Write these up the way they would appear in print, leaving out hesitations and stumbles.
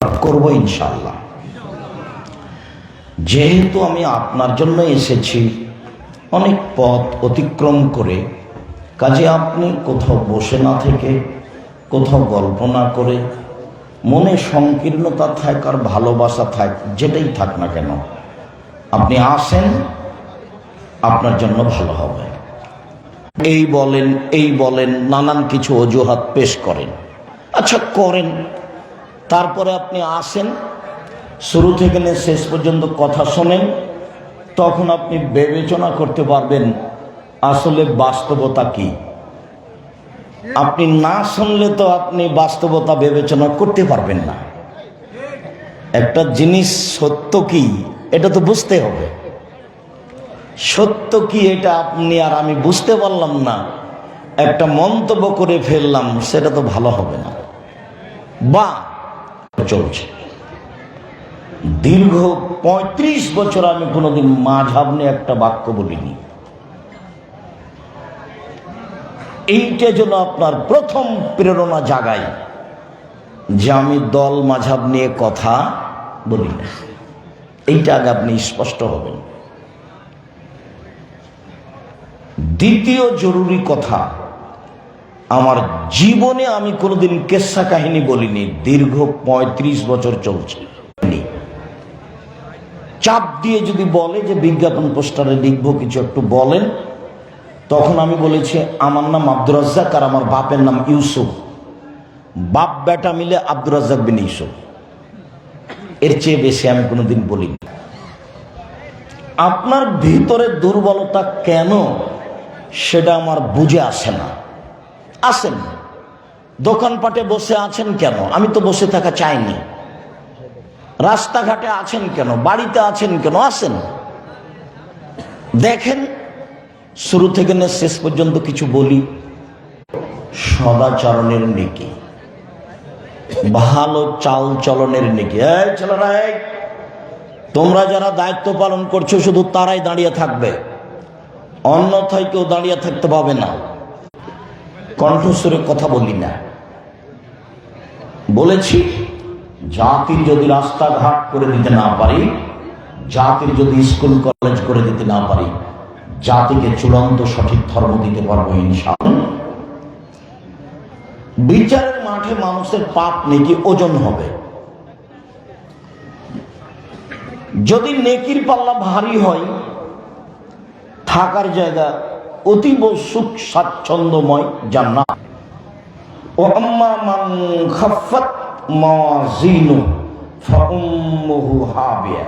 করব ইনশাআল্লাহ। যেহেতু আমি আপনার জন্য এসেছি অনেক পথ অতিক্রম করে, কাজে আপনি কোথাও বসে না থেকে, কোথাও গল্প না করে, মনে সংকীর্ণতা থাক আর ভালোবাসা থাক, যেটাই থাক না কেন, আপনি আসেন, আপনার জন্য ভালো হবে। এই বলেন নানান কিছু অজুহাত পেশ করেন। আচ্ছা করেন, তারপরে আপনি আসেন, শুরু থেকে শেষ পর্যন্ত কথা শোনেন, তখন আপনি বিবেচনা করতে পারবেন আসলে বাস্তবতা কি। আপনি না শুনলে তো আপনি বাস্তবতা বিবেচনা করতে পারবেন না। একটা জিনিস সত্য কি এটা তো বুঝতে হবে। সত্য কি এটা আপনি আর আমি বুঝতে পারলাম না, একটা মন্তব্য করে ফেললাম, সেটা তো ভালো হবে না। বা চলছে দীর্ঘ ৩৫ বছর আমি কোনোদিন মাযহাব নিয়ে একটা বাক্য বলিনি। এইটা যেন আপনার প্রথম প্রেরণা জাগায় যে আমি দল মাযহাব নিয়ে কথা বলি না। এইটা আগে আপনি স্পষ্ট হবেন। দ্বিতীয় জরুরি কথা, আমার জীবনে আমি কোনোদিন কেসা কাহিনী বলিনি। দীর্ঘ ৩৫ বছর চলছে। চাপ দিয়ে যদি বলে যে বিজ্ঞাপন পোস্টারে লিখবো কিছু একটু বলেন, তখন আমি বলেছি আমার নাম আব্দুর রাজ্জাক আর আমার বাপের নাম ইউসুফ, বাপ বেটা মিলে আব্দুর রাজ্জাক বিন ইউসুফ। এর চেয়ে বেশি আমি কোনোদিন বলিনি। আপনার ভিতরে দুর্বলতা কেন সেটা আমার বুঝে আসে না। আসেন, দোকানপাটে বসে আছেন কেন? আমি তো বসে থাকা চাইনি। রাস্তাঘাটে আছেন কেন? বাড়িতে আছেন কেন? আসেন, দেখেন, শুরু থেকে শেষ পর্যন্ত কিছু বলি। সদাচরণের নেকি, ভালো চাল চলনের নেকি। এই ছেলেরা, তোমরা যারা দায়িত্ব পালন করছো শুধু তারাই দাঁড়িয়ে থাকবে, অন্যথায় কেউ দাঁড়িয়ে থাকতে পাবে না। কণ্ঠস্বরে কথা বলি না। বলেছি জাতির যদি রাস্তাঘাট করে দিতে না পারি, জাতির যদি স্কুল কলেজ করে দিতে না পারি, জাতিকে চূড়ান্ত সঠিক ধর্ম দিতে পারবো ইনশাআল্লাহ। বিচারের মাঠে মানুষের পাপ নেকি ওজন হবে। যদি নেকির পাল্লা ভারী হয়, থাকার জায়গা অতীব সুখ স্বাচ্ছন্দ্যময় জান্নাত। ও আম্মা মান খাফফাত মাওয়াজিনু ফাউম্মুহু হাবিয়া।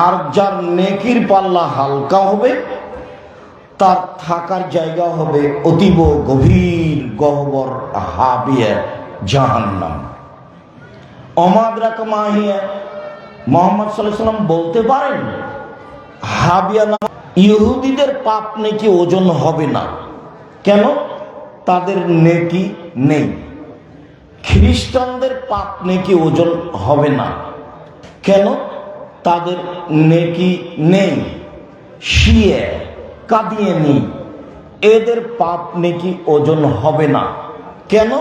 আর যার নেকির পাল্লা হালকা হবে, তার থাকার জায়গা হবে অতীব গভীর গহ্বর হাবিয়া, জাহান্নাম। অমাদরাকা মাহিয়া, মুহাম্মদ সাল্লাল্লাহু আলাইহি ওয়াসাল্লাম বলতে পারেন হাবিয়া নাম। ইহুদিদের পাপ নেকি ওজন হবে না। কেন? তাদের নেকি নেই। খ্রিস্টানদের পাপ নেকি ওজন হবে না। কেন? তাদের নেকি নেই। শিয়া, কাদিয়ানী, এদের পাপ নেকি ওজন হবে না। কেন?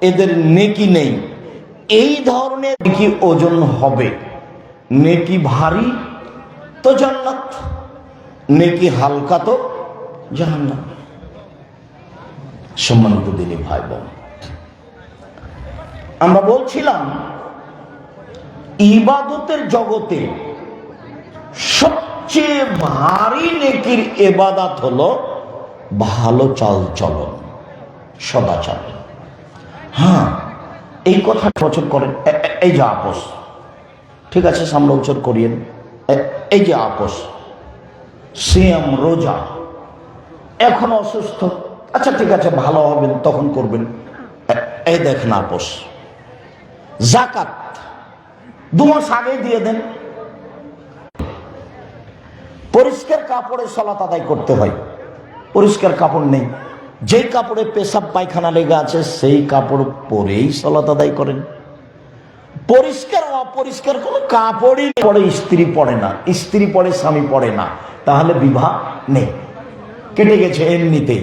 এদের নেকি নেই। এই ধরনের নেকি ওজন হবে। নেকি ভারী তো জান্নাত, নেকি হালকা তো জাহান্নাম। সম্মানিত দিনী ভাই বোন, আমরা বলছিলাম ইবাদতের জগতে সবচেয়ে ভারী নেকির ইবাদত হলো ভালো চাল চলন, সদাচার। হ্যাঁ, এই কথা বছর করেন। এই যে আপোষ, ঠিক আছে, সামনে বছর করিয়েন। এই যে আপোষ, সিয়াম, রোজা, এখন অসুস্থ, আচ্ছা ঠিক আছে, ভালো হবেন তখন করবেন। এই দেখেন আপোষ। যাকাত 2 মাস আগে দিয়ে দেন। পরিষ্কার কাপড়ে সালাত আদায় করতে হয়, পরিষ্কার কাপড় নেই, যেই কাপড়ে পেশাব পায়খানা লেগে আছে সেই কাপড় পরেই সালাত আদায় করেন। পরিষ্কার অপরিষ্কার কোনো কাপড়ই পরে স্ত্রী পড়ে না, স্ত্রী পড়ে স্বামী পড়ে না, তাহলে বিবাহ নেই, কেটে গেছে এমনিতেই।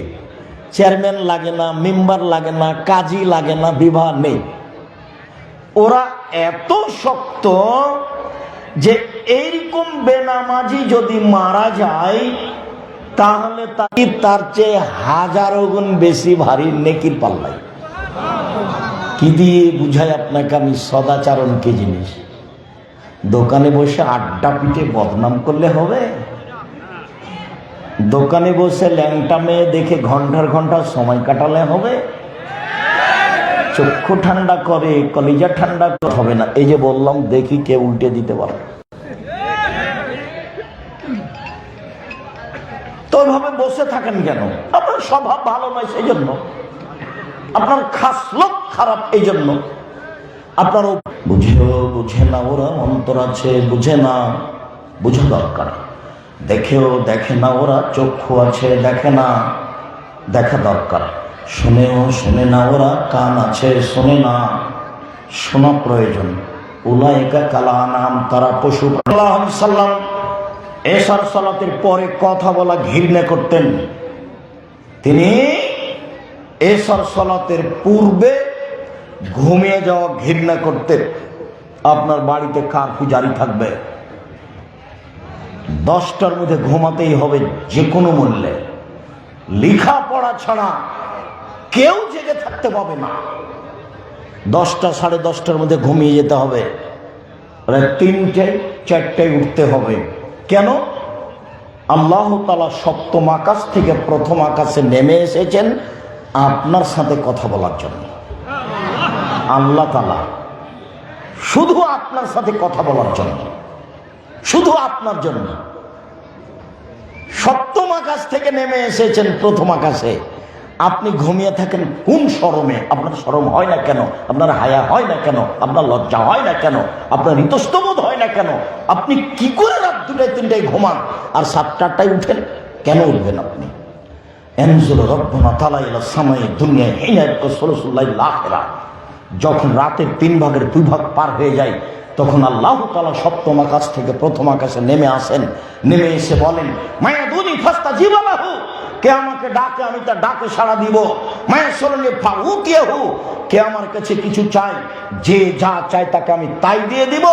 চেয়ারম্যান লাগে না, মেম্বার লাগে না, কাজী লাগে না, বিবাহ নেই। ওরা এত শক্ত যে এইরকম বেনামাজি যদি মারা যায় তাহলে তার চেয়ে হাজারো গুণ বেশি ভারী নেকির পাল্লাই। কি দিয়ে বুঝাই আপনাকে আমি সদাচরণ কি জিনিস? দোকানে বসে আড্ডা পিটে বদনাম করলে হবে? দোকানে বসে ল্যাংটা মেয়ে দেখে ঘন্টার ঘন্টা সময় কাটালে হবে? চক্ষু ঠান্ডা করে কলিজা ঠান্ডা হবে না। এই যে বললাম, দেখি কে উল্টে দিতে পারে। তো ওইভাবে বসে থাকেন কেন? আপনার স্বভাব ভালো নয় সেই জন্য, আপনার খাসলত খারাপ এই জন্য। আপনার বুঝে না, ওরা অন্তর আছে বুঝে না, বুঝা দরকার। দেখেও দেখে না, ওরা চক্ষু আছে দেখে না, দেখা দরকার। শুনেও শোনে না, ওরা কান আছে শোনে না, শোনা প্রয়োজন। উলাইকা কালা নাম, তারা পশু। সাল্লাম এশার সালাতের পরে কথা বলা ঘৃণা করতেন। তিনি এশার সালাতের পূর্বে ঘুমিয়ে যাওয়া ঘৃণা করতেন। আপনার বাড়িতে কারফিউ জারি থাকবে, 10টার মধ্যে ঘুমাতেই হবে যে কোনো মূল্যে। লেখা পড়া ছাড়া কেউ জেগে থাকতে পাবে না। 10টা 10:30টার মধ্যে ঘুমিয়ে যেতে হবে, 3টে 4টায় উঠতে হবে। কেন? আল্লাহ তাআলা সপ্তম আকাশ থেকে প্রথম আকাশে নেমে এসেছেন আপনার সাথে কথা বলার জন্য। আল্লাহ তাআলা শুধু আপনার সাথে কথা বলার জন্য, শুধু আপনার জন্য সপ্তম আকাশ থেকে নেমে এসেছেন প্রথম আকাশে। আপনি ঘুমিয়ে থাকেন কোন শরমে? আপনার শরম হয় না কেন? আপনার হায়া হয় না কেন? আপনার লজ্জা হয় না কেন? আপনার ইতস্তবোধ হয় না কেন? আপনি কি করে রাত 2টায় 3টায় ঘুমান আর 7টা-8টায় উঠেন? কেন উঠবেন আপনি? যখন রাতের 3 ভাগের 2 ভাগ পার হয়ে যায় তখন আল্লাহ তাআলা সপ্তম আকাশ থেকে প্রথম আকাশে নেমে আসেন। নেমে এসে বলেন, মায়াদুনি ফাস্তাজিবা লাহু, কে আমাকে ডাকে আমি তার ডাকে সাড়া দিব। মায়াসরনি ফাউতিয়াহু, কে আমার কাছে কিছু চায়, যে যা চায় তাকে আমি তাই দিয়ে দিব।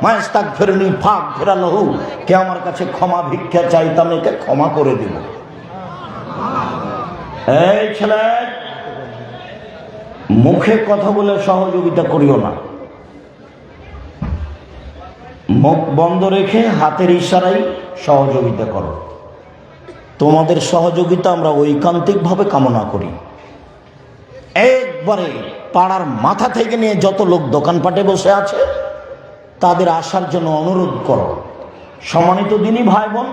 মায়াস্তাগফিরনি ফাগফিরা লাহু, কে আমার কাছে ক্ষমা ভিক্ষা চাই তা আমি একে ক্ষমা করে দিব। এই ছেলে, মুখে কথা বলে সহযোগিতা করিও না। মুখ বন্ধ রেখে হাতের ইশারায় সহযোগিতা করো। তোমাদের সহযোগিতা আমরা ঐকান্তিকভাবে কামনা করি। একবারে পাড়ার মাথা থেকে নিয়ে যত লোক দোকানপাটে বসে আছে তাদের আসার জন্য অনুরোধ করো। সম্মানিত দিনী ভাই বোন,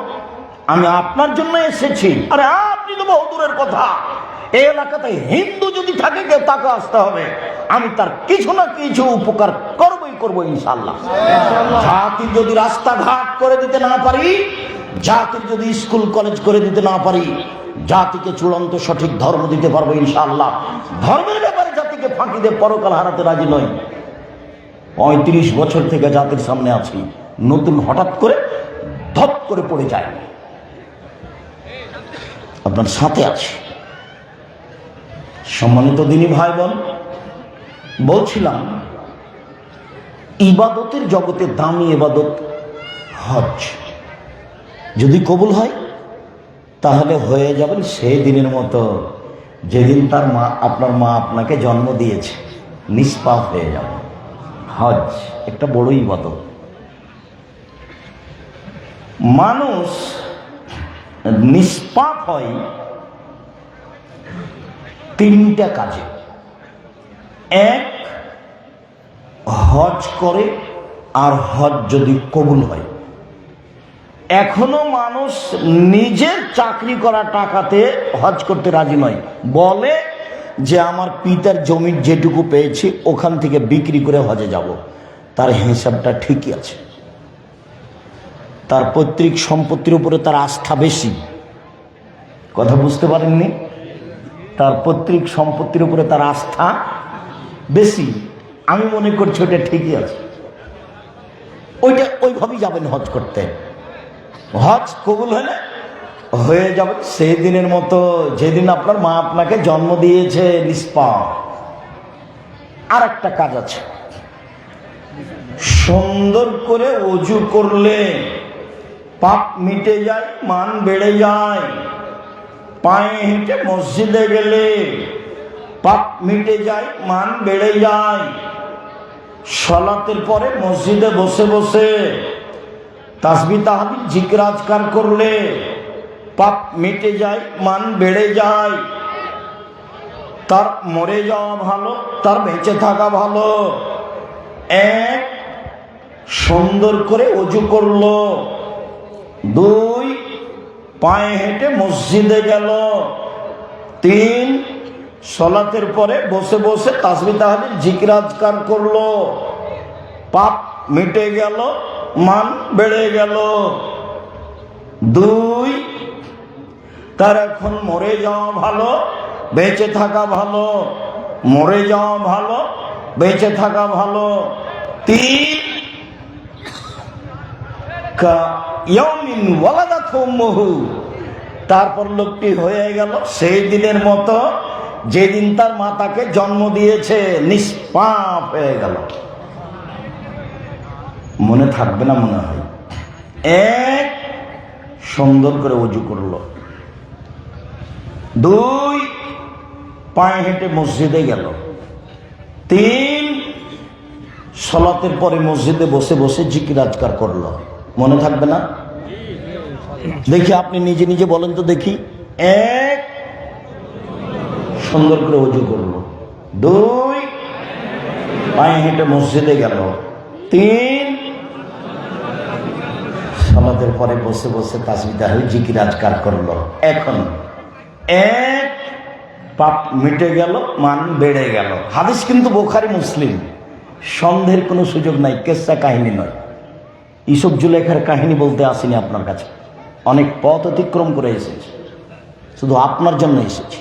আমি আপনার জন্য এসেছি। আরে আপনি তো বহু দূরের কথা, এই এলাকাতে হিন্দু যদি থাকে কেউ তাকে আসতে হবে। আমি তার কিছু না কিছু উপকার করবো ইনশাআল্লাহ। জাতির যদি রাস্তাঘাট করে দিতে না পারি, জাতির যদি স্কুল কলেজ করে দিতে না পারি, জাতিকে চূড়ান্ত সঠিক ধর্ম দিতে পারবো ইনশাআল্লাহ। ধর্মের ব্যাপারে জাতিকে ফাঁকি দিয়ে পরকাল হারাতে রাজি নই। 35 বছর থেকে জাতির সামনে আছি, নতুন হঠাৎ করে ধপ করে পড়ে যায়। আপনার সাথে আছে। সম্মানিত দিনী ভাই বোন, বলছিলাম ইবাদতের জগতে দামি ইবাদত হজ। যদি কবুল হয় তাহলে হয়ে যাবেন সেই দিনের মতো যেদিন তার মা, আপনার মা আপনাকে জন্ম দিয়েছে, নিষ্পাপ হয়ে যাবে। হজ একটা বড় ইবাদত। মানুষ নিষ্পাপ হয় 3টা কাজে। এক, হজ করে, আর হজ যদি কবুল হয়। এখনো মানুষ নিজের চাকরি করা টাকাতে হজ করতে রাজি নয়। বলে যে আমার পিতার জমির যেটুকু পেয়েছি ওখান থেকে বিক্রি করে হজে যাব। তার হিসাবটা ঠিকই আছে, তার পৈতৃক সম্পত্তির উপরে তার আস্থা বেশি। কথা বুঝতে পারেননি? তার পৈতৃক সম্পত্তির উপরে তার আস্থা বেশি। আমি মনে করছি ওটা ঠিকই আছে, ওইভাবেই যাবেন হজ করতে। হজ কবুল হলে হয়ে যাবে সেই দিনের মতো যেদিন আপনার মা আপনাকে জন্ম দিয়েছে, নিষ্পাপ। আর একটা কাজ আছে, সুন্দর করে ওযু করলে পাপ মিটে যায়, মান বেড়ে যায়। পায়ে হেঁটে মসজিদে গেলে পাপ মিটে যায়, মান বেড়ে যায়। সালাতের পরে মসজিদে বসে বসে তাসবিহ তাহলিল জিকির আজকার করলে পাপ মিটে যায়, মান বেড়ে যায়। তার মরে যাওয়া ভালো, তার বেঁচে থাকা ভালো। এক, সুন্দর করে ওযু করলো। দুই, পায়ে হেঁটে মসজিদে গেল। তিন, সালাতের পরে বসে বসে তাসবিহ তাহলিল জিকির আজকার করলো, পাপ মিটে গেল, মান বেড়ে গেল। দুই, তার এখন মরে যাওয়া ভালো, বেঁচে থাকা ভালো। মরে যাওয়া ভালো, বেঁচে থাকা ভালো। তিন, কায়াউমিন ওয়ালাদাতহু উম্মুহু, তারপর লোকটি হয়ে গেল সেই দিনের মতো যেদিন তার মা তাকে জন্ম দিয়েছে, নিষ্পাপ হয়ে গেল। মনে থাকবে না মনে হয়? এক, সুন্দর করে ওযু করলো। দুই, পায়ে হেঁটে মসজিদে গেল। তিন, সালাতের পরে মসজিদে বসে বসে জিকির আজকার করলো। মনে থাকবে না? দেখি আপনি নিজে নিজে বলেন তো দেখি। এক, সুন্দর করে ওযু করলো। দুই, পায়ে হেঁটে মসজিদে গেল। তিন, সালাতের পরে বসে বসে তাসবিহ তাহলিল জিকির আজকার করলো। এখন এক, পাপ মিটে গেল, মান বেড়ে গেল। হাদিস কিন্তু বুখারী মুসলিম, সন্দেহের কোনো সুযোগ নাই, কেসা কাহিনী নয়। ইউসুফ জুলেখার কাহিনী বলতে আসিনি আপনার কাছে, অনেক পথ অতিক্রম করে এসেছি, শুধু আপনার জন্য এসেছি।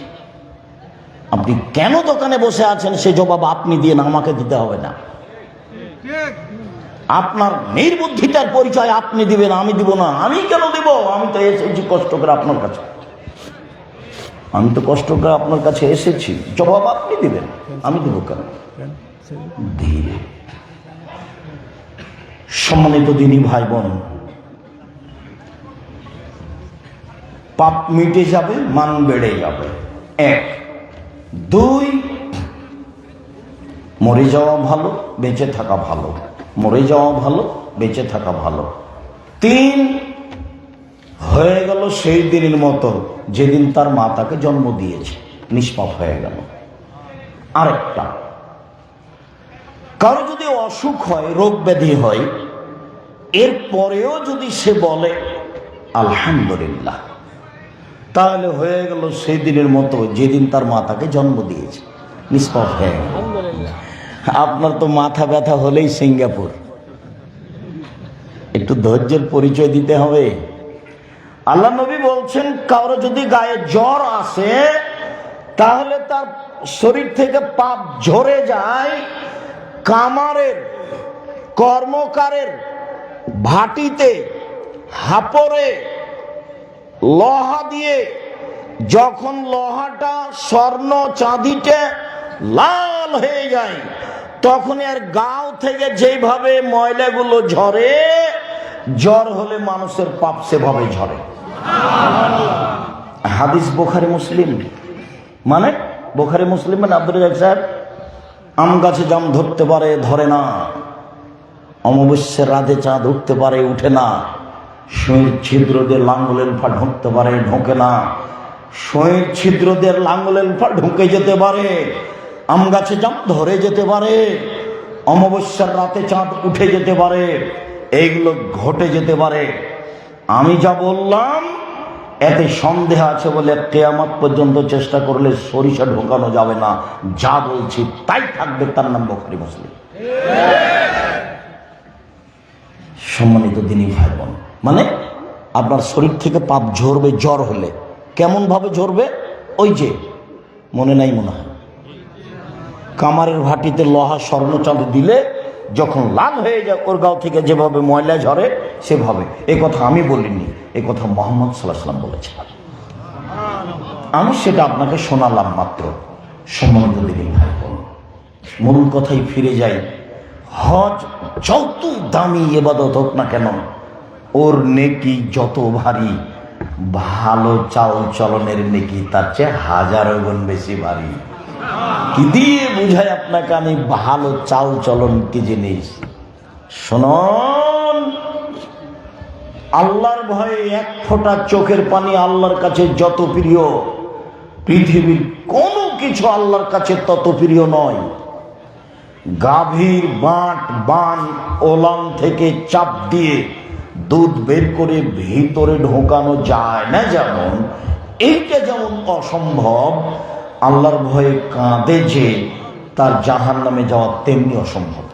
আপনি কেন দোকানে বসে আছেন সে জবাব আপনি দিয়ে না, আমাকে দিতে হবে না। আপনার নির্বুদ্ধিতার পরিচয় আপনি দিবেন, আমি দিব না। আমি কেন দিব? আমি তো এসেছি কষ্ট করে আপনার কাছে। আমি তো কষ্ট করে আপনার কাছে এসেছি, জবাব আপনি দিবেন, আমি দেব কেন? ধীরে। সম্মানিত দিনী ভাই বোন, পাপ মিটে যাবে, মান বেড়ে যাবে। এক। দুই, মরে যাওয়া ভালো, বেঁচে থাকা ভালো। মরে যাওয়া ভালো, বেঁচে থাকা ভালো। তিন, হয়ে গেল সেই দিনের মতো যেদিন তার মা তাকে জন্ম দিয়েছে, নিষ্পাপ হয়ে গেল। আরেকটা, কারো যদি অসুখ হয়, রোগ ব্যাধি হয়, এর পরেও যদি সে বলে আলহামদুলিল্লাহ, তাহলে হয়ে গেল সেই দিনের মতো যেদিন তার মা তাকে জন্ম দিয়েছে, নিষ্পাপ হয়ে গেল। আপনার তো মাথা ব্যথা হলেই সিঙ্গাপুর, একটু ধৈর্যের পরিচয় দিতে হবে। আল্লাহ নবী বলছেন, কারো যদি গায়ে জ্বর আসে তাহলে তার শরীর থেকে পাপ ঝরে যায় কামারের, কর্মকারের ভাটিতে, হাপরে লোহা দিয়ে যখন লোহাটা স্বর্ণ চাঁদিতে লাল হয়ে যায়, তখন এর গাও থেকে যেভাবে ময়লাগুলো ঝরে, জ্বর হলে মানুষের পাপ সেভাবে ঝরে। হাদিস বুখারী মুসলিম। মানে বুখারী মুসলিম মানে আব্দুর রাজ্জাক সাহেব, আম গাছে জাম ধরতে পারে, ধরে না। অমাবস্যার রাতে চাঁদ উঠতে পারে, উঠে না। সুঁইয়ের ছিদ্র দিয়ে লাঙ্গলের ফা ঢুকতে পারে, ঢোকে না। সুঁইয়ের ছিদ্র দিয়ে লাঙ্গলের ফা ঢুকে যেতে পারে, আম গাছে জাম ধরে যেতে পারে। অমাবস্যার রাতে চাঁদ উঠে যেতে পারে, এইগুলো ঘটে যেতে পারে। আমি যা বললাম এতে সন্দেহ আছে বলে কিয়ামত পর্যন্ত চেষ্টা করলে সরিষা ঢোকানো যাবে না। যা বলছি তাই থাকবে, তার নাম বুখারী মুসলিম। সম্মানিত দিনী ভাই বোন, মানে আপনার শরীর থেকে পাপ ঝরবে জ্বর হলে। কেমন ভাবে ঝরবে? ওই যে মনে নাই মনে হয়, কামারের ভাটিতে লোহা স্বর্ণ চাঁদ দিলে যখন লাল হয়ে যায়, ওর গাও থেকে যেভাবে ময়লা ঝরে সেভাবে। এ কথা আমি বলিনি, এ কথা মুহাম্মদ সাল্লাল্লাহু আলাইহি ওয়াসাল্লাম বলেছেন। আমি সেটা আপনাকে শোনালাম মাত্র। সম্মানিত দিনী ভাই বোন, মূল কথাই ফিরে যাই। হজ যত দামি ইবাদত হোক না কেন, ওর নেকি যত ভারী, ভালো চাল চলনের নেকি তার চেয়ে হাজারো গুণ বেশি ভারী। কি দিয়ে বুঝাই আপনাকে আমি ভালো চাল চলন কি জিনিস? শুনুন, আল্লাহর ভয়ে এক ফোঁটা চোখের পানি আল্লাহর কাছে যত প্রিয়, পৃথিবীর কোনো কিছু আল্লাহর কাছে তত প্রিয় নয়। গাভীর বাঁট বান ওলান থেকে চাপ দিয়ে দুধ বের করে ভিতরে ঢোকানো যায় না, যেমন এইটা যেমন অসম্ভব, আল্লাহর ভয়ে কাঁদে যে তার জাহান্নামে যাওয়া তেমনি অসম্ভব।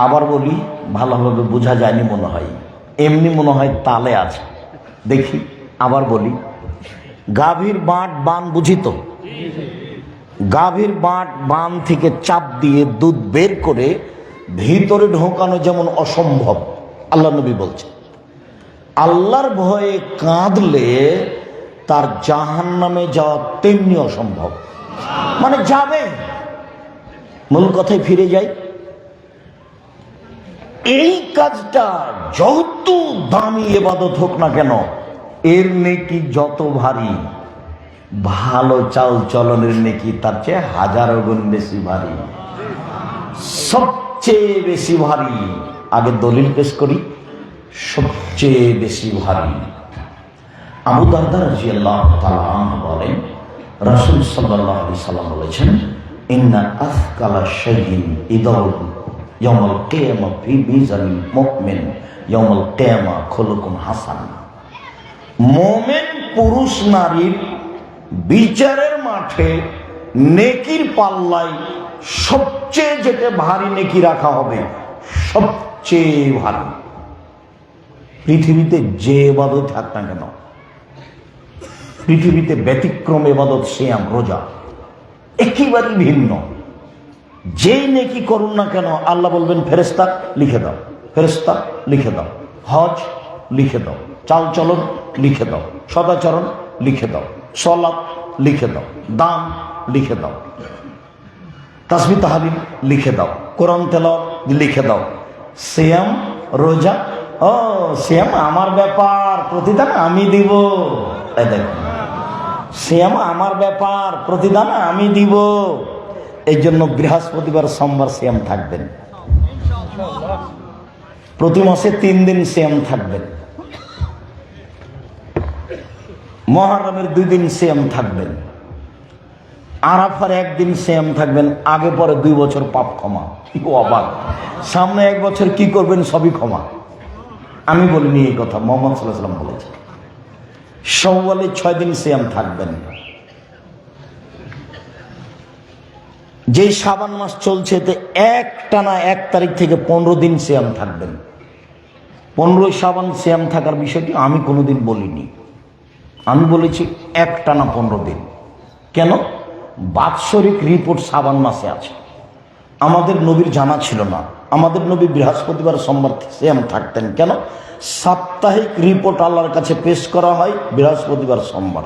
আবার বলি, ভালোভাবে বোঝা যায়নি মনে হয়, এমনি মনে হয় তালে আছে। দেখি আবার বলি, গাভীর বাঁট বান বুঝি তো? গাভীর বাঁট বান থেকে চাপ দিয়ে দুধ বের করে ভিতরে ঢোকানো যেমন অসম্ভব, আল্লাহ নবী বলছে, আল্লাহর ভয়ে কাঁদলে তার জাহান্নামে যাওয়া তেমনি অসম্ভব। মানে যাবে। মূল কথায় ফিরে যাই, এই কাজটা যত দামি ইবাদত হোক না কেন, এর নেকি যত ভারী, ভালো চাল চলনের নেকি তার চেয়ে হাজারো গুণ বেশি ভারী, সবচেয়ে বেশি ভারী। আগে দলিল পেশ করি, সবচেয়ে বেশি ভারী। আবু দারদা রাদিয়াল্লাহু তাআলা আনহু বলেন, রাসূল সাল্লাল্লাহু আলাইহি সাল্লাম বলেছেন, ইন্না আথকালা শাইইন ইদাউ ইয়াউমাল কিয়ামা ফি মিজানিল মুমিন ইয়াউমাল কিয়ামা খুলুকুন হাসান। মুমিন পুরুষ নারীর বিচারের মাঠে নেকির পাল্লায় সবচেয়ে যেটা ভারী নেকি রাখা হবে, সবচেয়ে ভারী। পৃথিবীতে যে ইবাদত থাক না কেন, পৃথিবীতে ব্যতিক্রম ইবাদত সিয়াম রোজা একেবারে ভিন্ন। যেই নেকি করুন না কেন, আল্লাহ বলবেন ফেরেশতা লিখে দাও, ফেরেশতা লিখে দাও, হজ লিখে দাও, চাল চলন লিখে দাও, সদাচরণ লিখে দাও, সালাত লিখে দাও, দান লিখে দাও, তাসবিহ তাহলিল লিখে দাও, কোরআন তেলাওয়াত লিখে দাও, সিয়াম রোজা, ও সিয়াম আমার ব্যাপার, প্রতিদান আমি দিব। তাই দেখো, সিয়াম আমার ব্যাপার, প্রতিদান আমি দিব। এই জন্য বৃহস্পতিবার সোমবার সিয়াম থাকবেন, প্রতি মাসে 3 দিন সিয়াম থাকবেন, মুহররমের 2 দিন সিয়াম থাকবেন, আরাফার 1 দিন সিয়াম থাকবেন। আগে পরে 2 বছর পাপ ক্ষমা। ও অবাক, সামনে 1 বছর কি করবেন সবই ক্ষমা। আমি বলিনি এই কথা, মুহাম্মদ সাল্লাল্লাহু আলাইহি ওয়াসাল্লাম বলেছেন। শাওয়ালে 6 দিন সিয়াম থাকবেন। যেই শাবান মাস চলছে এতে একটানা 1 তারিখ থেকে 15 দিন সিয়াম থাকবেন। 15 শাবান সিয়াম থাকার বিষয়টি আমি কোনোদিন বলিনি, আমি বলেছি একটানা 15 দিন। কেন? বাৎসরিক রিপোর্ট শাবান মাসে আছে, আমাদের নবীর জানা ছিল না। আমাদের নবী বৃহস্পতিবার সোমবার সিয়াম থাকতেন। কেন? সাপ্তাহিক রিপোর্ট আল্লাহর কাছে পেশ করা হয় বৃহস্পতিবার সোমবার।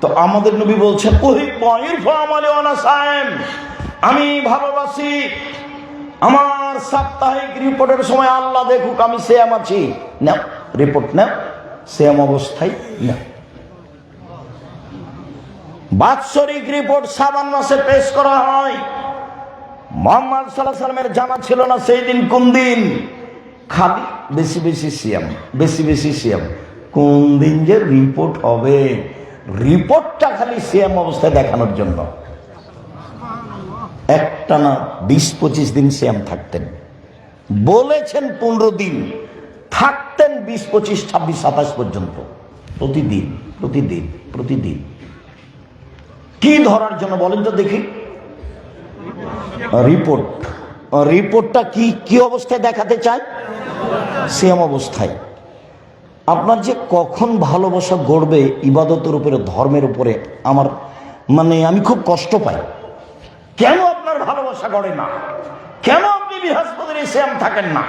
তো আমাদের নবী বলছেন, ওহি পয়ের ফামালে ওয়ানা সায়েম, আমি ভালোবাসি আমার সাপ্তাহিক রিপোর্টের সময় আল্লাহ দেখুক আমি সিয়াম আছি। নাও রিপোর্ট, নাও সিয়াম অবস্থায় নাও। বাৎসরিক রিপোর্ট শাবান মাসে পেশ করা হয়। মুহাম্মদ সাল্লাল্লাহু আলাইহি ওয়াসাল্লামের জানা ছিল না সেই দিন কোন দিন। খালি বেশি বেশি সিয়াম, বেশি বেশি সিয়াম। কোন দিন যে রিপোর্ট হবে, রিপোর্টটা খালি সিয়াম অবস্থায় দেখানোর জন্য। একটানা 20-25 দিন সিয়াম থাকতেন। বলেছেন 15 দিন থাকতেন, 20, 25, 26, 27 পর্যন্ত, প্রতিদিন প্রতিদিন প্রতিদিন। কি ধরার জন্য বলেন তো দেখি? রিপোর্ট। রিপোর্টটা কি কি অবস্থায় দেখাতে চায়? সিয়াম অবস্থায়। আপনার যে কখন ভালোবাসা গড়বে ইবাদতের উপরে, ধর্মের উপরে, আমার মানে আমি খুব কষ্ট পাই। কেন আপনার ভালোবাসা গড়ে না? কেন আপনি বৃহস্পতির সিয়াম থাকেন না?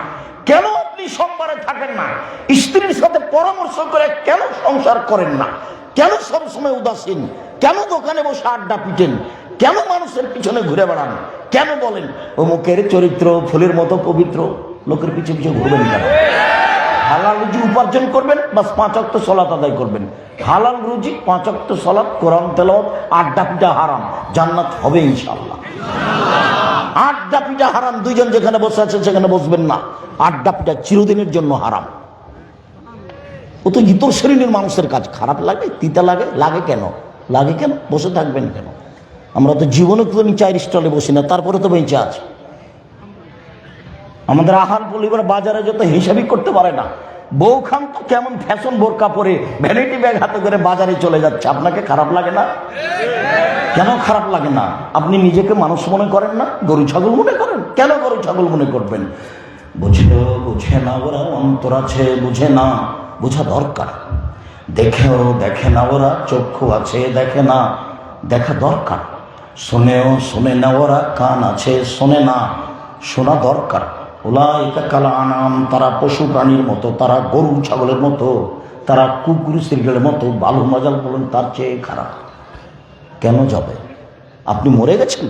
কেন আপনি সোমবারে থাকেন না? স্ত্রীর সাথে পরামর্শ করে কেন সংসার করেন না? কেন সবসময় উদাসীন? কেন দোকানে বসে আড্ডা পিটেন? কেন মানুষের পিছনে ঘুরে বেড়ান? কেন বলেন অমুকের চরিত্র ফুলের মতো পবিত্র? লোকের পিছনে পিছনে ঘুরবেন কেন? হালাল রুজি উপার্জন করবেন, বাস 5 ওয়াক্ত সালাত আদায় করবেন। হালাল রুজি, 5 ওয়াক্ত সালাত, কোরআন তেলাওয়াত, আড্ডা পিটা হারাম, জান্নাত হবে ইনশাআল্লাহ। আড্ডা পিটা হারাম, দুইজন যেখানে বসে আছেন সেখানে বসবেন না। আড্ডা পিটা চিরদিনের জন্য হারাম। ও তো ইতর শ্রেণীর মানুষের কাজ। খারাপ লাগে, তিতা লাগে, লাগে কেন? লাগে কেন? বসে থাকবেন কেন? আমরা তো জীবনে কোন 4 স্টলে বসি না, তারপরে তো বেঁচে আছে। আমাদের আহার পরিবার বাজারে যত হিসাবই করতে পারে না। বউ খান তো কেমন ফ্যাশন বোরকা পরে ভ্যানিটি ব্যাগ হাতে করে বাজারে চলে যাচ্ছে, আপনাকে খারাপ লাগে না? কেন খারাপ লাগে না? আপনি নিজেকে মানুষ মনে করেন না, গরু ছাগল মনে করেন? কেন গরু ছাগল মনে করবেন? বুঝে না ওরা, অন্তর আছে বুঝে না, বোঝা দরকার। দেখেও দেখে না ওরা, চক্ষু আছে দেখে না, দেখা দরকার। শোনেও শোনে না ওরা, কান আছে শোনে না, শোনা দরকার। উলাইকা কাল আনাম, তারা পশু প্রাণীর মতো, তারা গরু ছাগলের মতো, তারা কুকুর শ্রীগেলের মতো। বালু মজাল বলেন তার চেয়ে খারাপ। কেন যাবে? আপনি মরে গেছেন,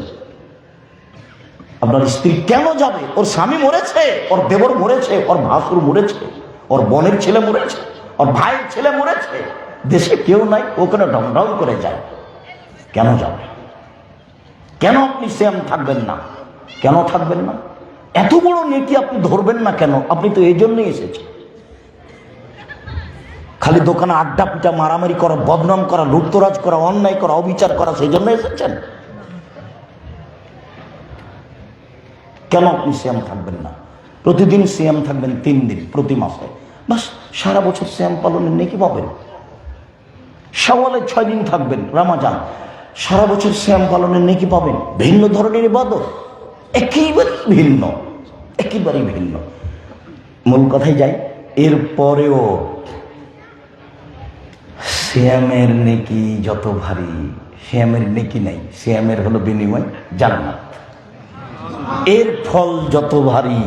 আপনার স্ত্রী কেন যাবে? ওর স্বামী মরেছে, ওর দেবর মরেছে, ওর ভাসুর মরেছে, ওর বোনের ছেলে মরেছে, ওর ভাইয়ের ছেলে মরেছে, দেশে কেউ নাই, ওখানে ঢং করে যায়। কেন যাবে? কেন আপনি সেম থাকবেন না? কেন থাকবেন না? এত বড় নেকি আপনি ধরবেন না কেন? আপনি তো এই জন্যই এসেছেন। খালি দোকানে আড্ডা পিটা, মারামারি করা, বদনাম করা, লুটতরাজ করা, অন্যায় করা, অবিচার করা, সেই জন্য এসেছেন? কেন আপনি সিয়াম থাকবেন না? প্রতিদিন সিয়াম থাকবেন 3 দিন প্রতি মাসে, বাস সারা বছর সিয়াম পালনের নেকি পাবেন। শাওয়ালে 6 দিন থাকবেন, রমাজান, সারা বছর সিয়াম পালনের নেকি পাবেন। ভিন্ন ধরনের ইবাদত, একেবারেই ভিন্ন, একেবারেই ভিন্ন। মূল কথায় যাই, এরপরেও সিয়ামের নেকি যত ভারী, সিয়ামের নেকি নাই, সিয়ামের হলো বিনিময় জান্নাত। এর ফল যত ভারী,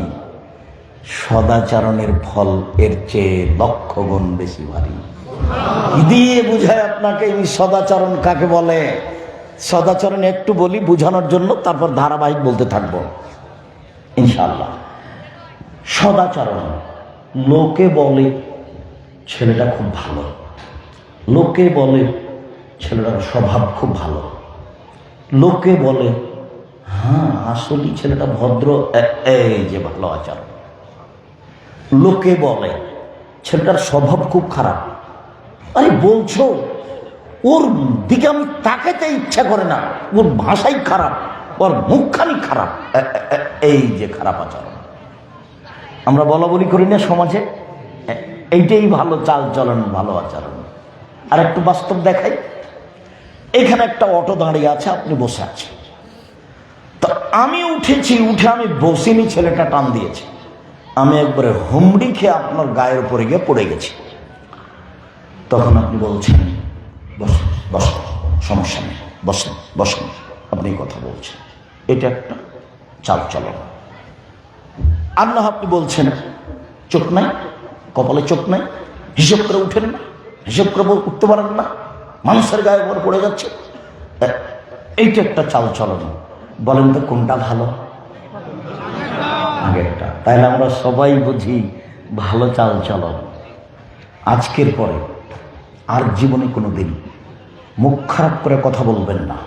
সদাচরণের ফল এর চেয়ে 1,00,000 গুণ বেশি ভারী। কি দিয়ে বুঝায় আপনাকে এই সদাচরণ কাকে বলে? সদাচরণ একটু বলি বুঝানোর জন্য, তারপর ধারাবাহিক বলতে থাকবো ইনশাআল্লাহ। সদাচরণ, লোকে বলে ছেলেটা খুব ভালো, লোকে বলে ছেলেটার স্বভাব খুব ভালো, লোকে বলে হ্যাঁ আসলে ছেলেটা ভদ্র, এই যে ভালো আচরণ। লোকে বলে ছেলেটার স্বভাব খুব খারাপ। আরে বলছো, ওর দিকে আমি তাকাতে ইচ্ছা করে না, ওর ভাষাই খারাপ, ওর মুখখানি খারাপ, এই যে খারাপ আচরণ। আমরা বলা বলি করি না সমাজে, এইটাই ভালো চাল চলন, ভালো আচরণ। আর একটু বাস্তব দেখাই। এখানে একটা অটো দাঁড়িয়ে আছে, আপনি বসে আছেন, তো আমি উঠেছি, উঠে আমি বসিনি, ছেলেটা টান দিয়েছে, আমি একবারে হুমড়ি খেয়ে আপনার গায়ের উপরে গিয়ে পড়ে গেছি। তখন আপনি বলছেন বসেন বসেন, সমস্যা নেই, বসেন বসেন, আপনি কথা বলছেন, এটা একটা চাল চলন। আর না আপনি বলছেন চোখ নাই, কপালে চোখ নাই, হিসেব করে উঠেন না, হিসেব করে উঠতে পারেন না, মানুষের গায়ের উপর পড়ে যাচ্ছে, এইটা একটা চাল চলন। বলেন তো কোনটা ভালো? আগেরটা। তাইলে আমরা সবাই বুঝি ভালো চাল চলন। আজকের পরে আর জীবনে কোনোদিন মুখ খারাপ করে কথা বলবেন না,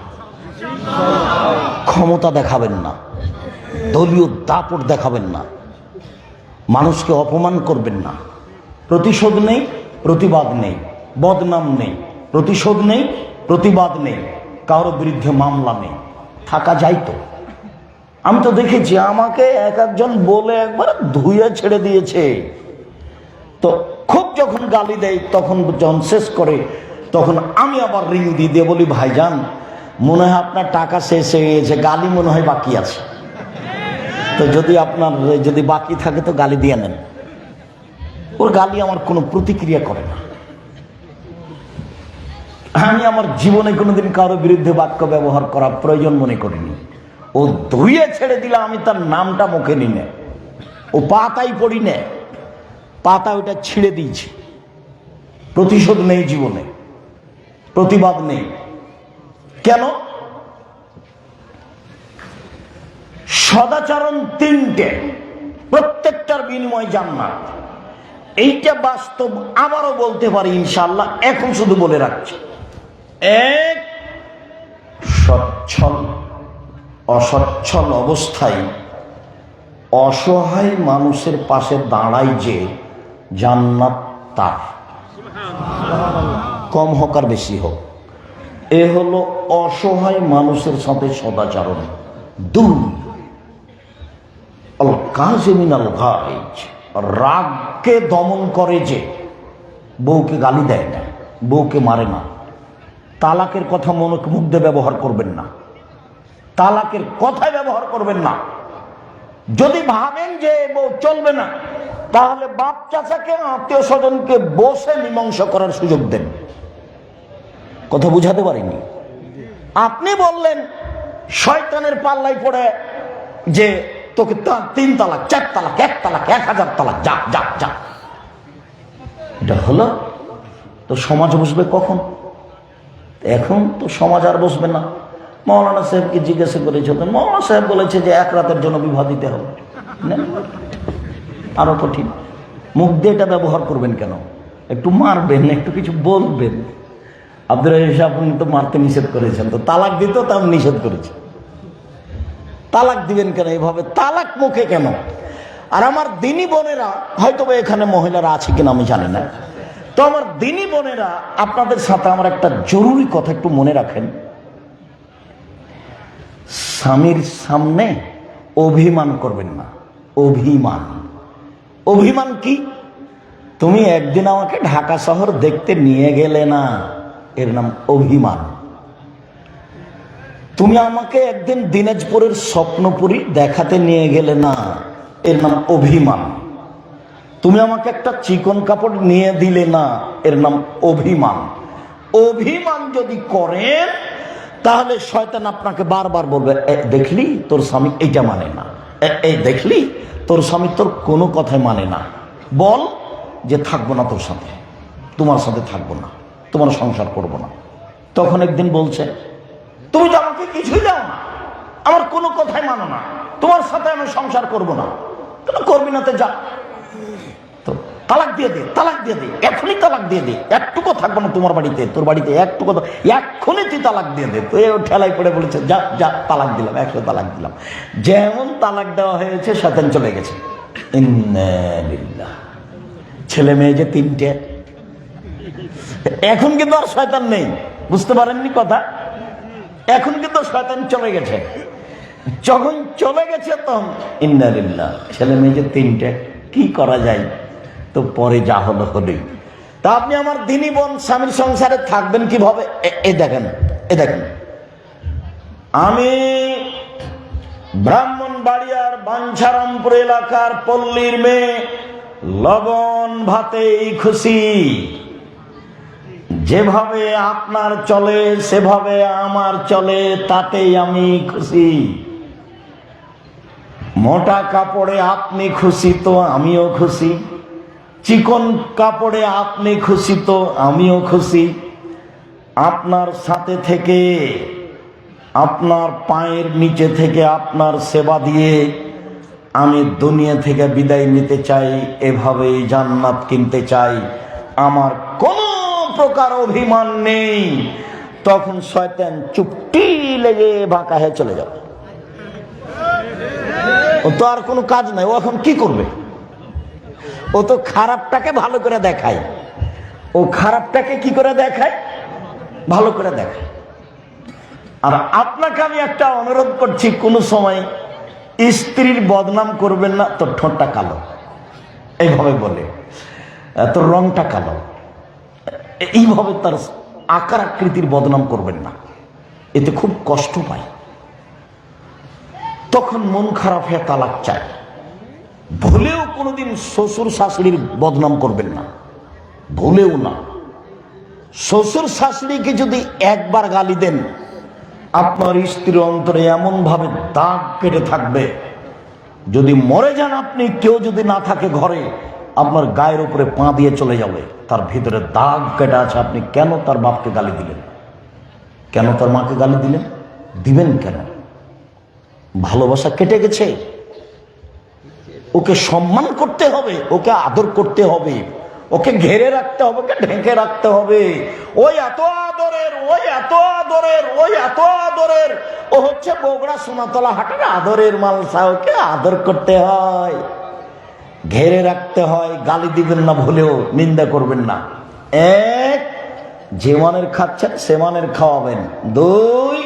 ক্ষমতা দেখাবেন না, দলীয় দাপট দেখাবেন না, মানুষকে অপমান করবেন না। প্রতিশোধ নেই, প্রতিবাদ নেই, বদনাম নেই, প্রতিশোধ নেই, প্রতিবাদ নেই, কারোর বিরুদ্ধে মামলা নেই। থাকা যায় তো? আমি তো দেখেছি আমাকে একজন বলে একবার ধুয়ে ছেড়ে দিয়েছে। তো খুব যখন গালি দেয়, তখন যখন শেষ করে, তখন আমি আবার রিং দিয়ে বলি ভাইজান মনে হয় আপনার টাকা শেষ হয়ে গেছে, গালি মনে হয় বাকি আছে, তো যদি আপনার যদি বাকি থাকে তো গালি দিয়ে নেন। ওর গালি আমার কোনো প্রতিক্রিয়া করে না। আমি আমার জীবনে কোনোদিন কারো বিরুদ্ধে বাক্য ব্যবহার করা প্রয়োজন মনে করিনি। ও ধুয়ে ছেড়ে দিলে আমি তার নামটা মুখে নি না, ও পাতাই পড়ি না, পাতা ওইটা ছিঁড়ে দিয়েছি। প্রতিশোধ নেই জীবনে, প্রতিবাদ নেই। কেন? সদাচরণ তিনটে, প্রত্যেকটার বিনিময় জান্নাত। এইটা বাস্তব, আবারও বলতে পারি ইনশাআল্লাহ, এখন শুধু বলে রাখছি। এক, সচ্ছল অসচ্ছল অবস্থায় অসহায় মানুষের পাশে দাঁড়ায় যে জান্নাত তার, কম হোক আর বেশি হোক। এ হলো অসহায় মানুষের সাথে সদাচরণ। দুই, আল কাযিমিনাল গায়জ, রাগকে দমন করে যে, বউকে গালি দেয় না, বউকে মারে না, তালাকের কথা মুখ দিয়ে ব্যবহার করবেন না, তালাকের কথায় ব্যবহার করবেন না। যদি ভাবেন যে বউ চলবে না, তাহলে বাপ চাচাকে, আত্মীয় স্বজনকে বসে মীমাংসা করার সুযোগ দেন। কথা বুঝাতে পারিনি? আপনি বললেন শয়তানের পাল্লায় পড়ে যে তোকে 3 তালাক, 4 তালাক, 1 তালাক, 1000 তালাক, যা যা যা। এটা হলো তো সমাজ বসবে কখন? এখন তো সমাজ আর বসবে না। মৌলানা সাহেবকে জিজ্ঞাসা করেছে, মৌলানা সাহেব বলেছে যে 1 রাতের জন্য বিবাহ দিতে হবে। আরো কঠিন, মুখ দিয়ে এটা ব্যবহার করবেন কেন? একটু মারবেন, একটু কিছু বলবেন। আব্দুর রাহিম সাহেব, আপনি তো মারতে নিষেধ করেছেন, তো তালাক দিতেও তো আপনি নিষেধ করেছেন। তালাক দিবেন কেন এভাবে? তালাক মুখে কেন? আর আমার দিনী বোনেরা, হয়তো এখানে মহিলারা আছে কিনা আমি জানি না, তো আমার দিনী বোনেরা, আপনাদের সাথে আমার একটা জরুরি কথা একটু মনে রাখেন। স্বামীর সামনে অভিমান করবেন না। অভিমান, অভিমান কি? তুমি একদিন আমাকে ঢাকা শহর দেখতে নিয়ে গেলে না, এর নাম অভিমান। তুমি আমাকে একদিন দিনাজপুরের স্বপ্নপুরী দেখাতে নিয়ে গেলে না, এর নাম অভিমান। তুমি আমাকে একটা চিকন কাপড় নিয়ে দিলে না, এর নাম অভিমান। অভিমান যদি করেন, তাহলে শয়তান আপনাকে বারবার বলবে, দেখলি তোর স্বামী এইটা মানে না, এই দেখলি তোর স্বামী তোর কোনো কথাই মানে না, বল যে থাকবো না তোর সাথে, তোমার সাথে থাকবো না, তোমার সংসার করবো না। তখন একদিন বলছে, তুমি তো আমাকে কিছুই দাও না, আমার কোনো কথাই মানো না, তোমার সাথে আমি সংসার করবো না। তুমি করবি না তো যা, তো তালাক দিয়ে দে, তালাক দিয়ে দে, এখনই তালাক দিয়ে দে, একটুকু থাকবো না তোমার বাড়িতে, তোর বাড়িতে একটুকু, এক্ষুনি তুই তালাক দিয়ে দে। তো এও ঠেলাই পড়ে বলেছে, যা যা তালাক দিলাম, 100 তালাক দিলাম। যেমন তালাক দেওয়া হয়েছে, শয়তান চলে গেছে। ইন্না লিল্লাহ। ছেলে মেয়ে যে 3টে, এখন কিন্তু আর শয়তান নেই, বুঝতে পারেননি কথা? এখন কিন্তু শয়তান চলে গেছে। যখন চলে গেছে তখন ইন্না লিল্লাহ, ছেলে মেয়ে যে 3টে, কি করা যায়? তো পরে যা হলো হলোই। তা আপনি আমার দিনী বোন, স্বামীর সংসারে থাকবেন কিভাবে? এই দেখেন, এই দেখেন, আমি ব্রাহ্মণবাড়িয়ার বাঞ্ছারামপুর এলাকার পল্লীর মেয়ে, লবণ ভাতেই খুশি। যেভাবে আপনার চলে সেভাবে আমার চলে, তাতেই আমি খুশি। মোটা কাপড়ে আপনি খুশি তো আমিও খুশি, চিকন কাপড়ে আপনি খুশি তো আমিও খুশি। আপনার সাথে থেকে, আপনার পায়ের নিচে থেকে আপনার সেবা দিয়ে আমি দুনিয়া থেকে বিদায় নিতে চাই, এভাবেই জান্নাত কিনতে চাই, আমার কোনো প্রকার অভিমান নেই। তখন শয়তান চুপটি লেগে বাঁকা হয়ে চলে যাবে। ও তো আর কোনো কাজ নাই, ও এখন কি করবে? ও তো খারাপটাকে ভালো করে দেখায়। ও খারাপটাকে কি করে দেখায়? ভালো করে দেখায়। আর আপনাকে আমি একটা অনুরোধ করছি, কোন সময় স্ত্রীর বদনাম করবেন না। তোর ঠোঁটটা কালো, এইভাবে বলে, তোর রংটা কালো, এইভাবে তার আকার আকৃতির বদনাম করবেন না, এতে খুব কষ্ট পায়। তখন মন খারাপ হয়ে তালাক চায়। ভুলেও কোনোদিন শ্বশুর শাশুড়ির বদনাম করবেন না, ভুলেও না। শ্বশুর শাশুড়িকে যদি একবার গালি দেন, আপনার স্ত্রীর অন্তরে এমন ভাবে দাগ কেটে থাকবে, যদি মরে যান আপনি, কেউ যদি না থাকে ঘরে, আপনার গায়ের উপরে পা দিয়ে চলে যাবে, তার ভিতরে দাগ কেটে আছে। আপনি কেন তার বাপকে গালি দিলেন? কেন তার মাকে গালি দিলেন? দিবেন কেন? ভালোবাসা কেটে গেছে। ওকে সম্মান করতে হবে, ওকে আদর করতে হবে, ওকে ঘেরে রাখতে হবে, ওকে ঢেকে রাখতে হবে। ওই এত আদরের, ওই এত আদরের, ওই এত আদরের, ও হচ্ছে বগুড়া সোনাতলা হাটের আদরের মালসা। ওকে আদর করতে হয়, ঘেরে রাখতে হয়। গালি দিবেন না, ভুলেও নিন্দা করবেন না। এক, যে মানের খাচ্ছেন সে মানের খাওয়াবেন। দুই,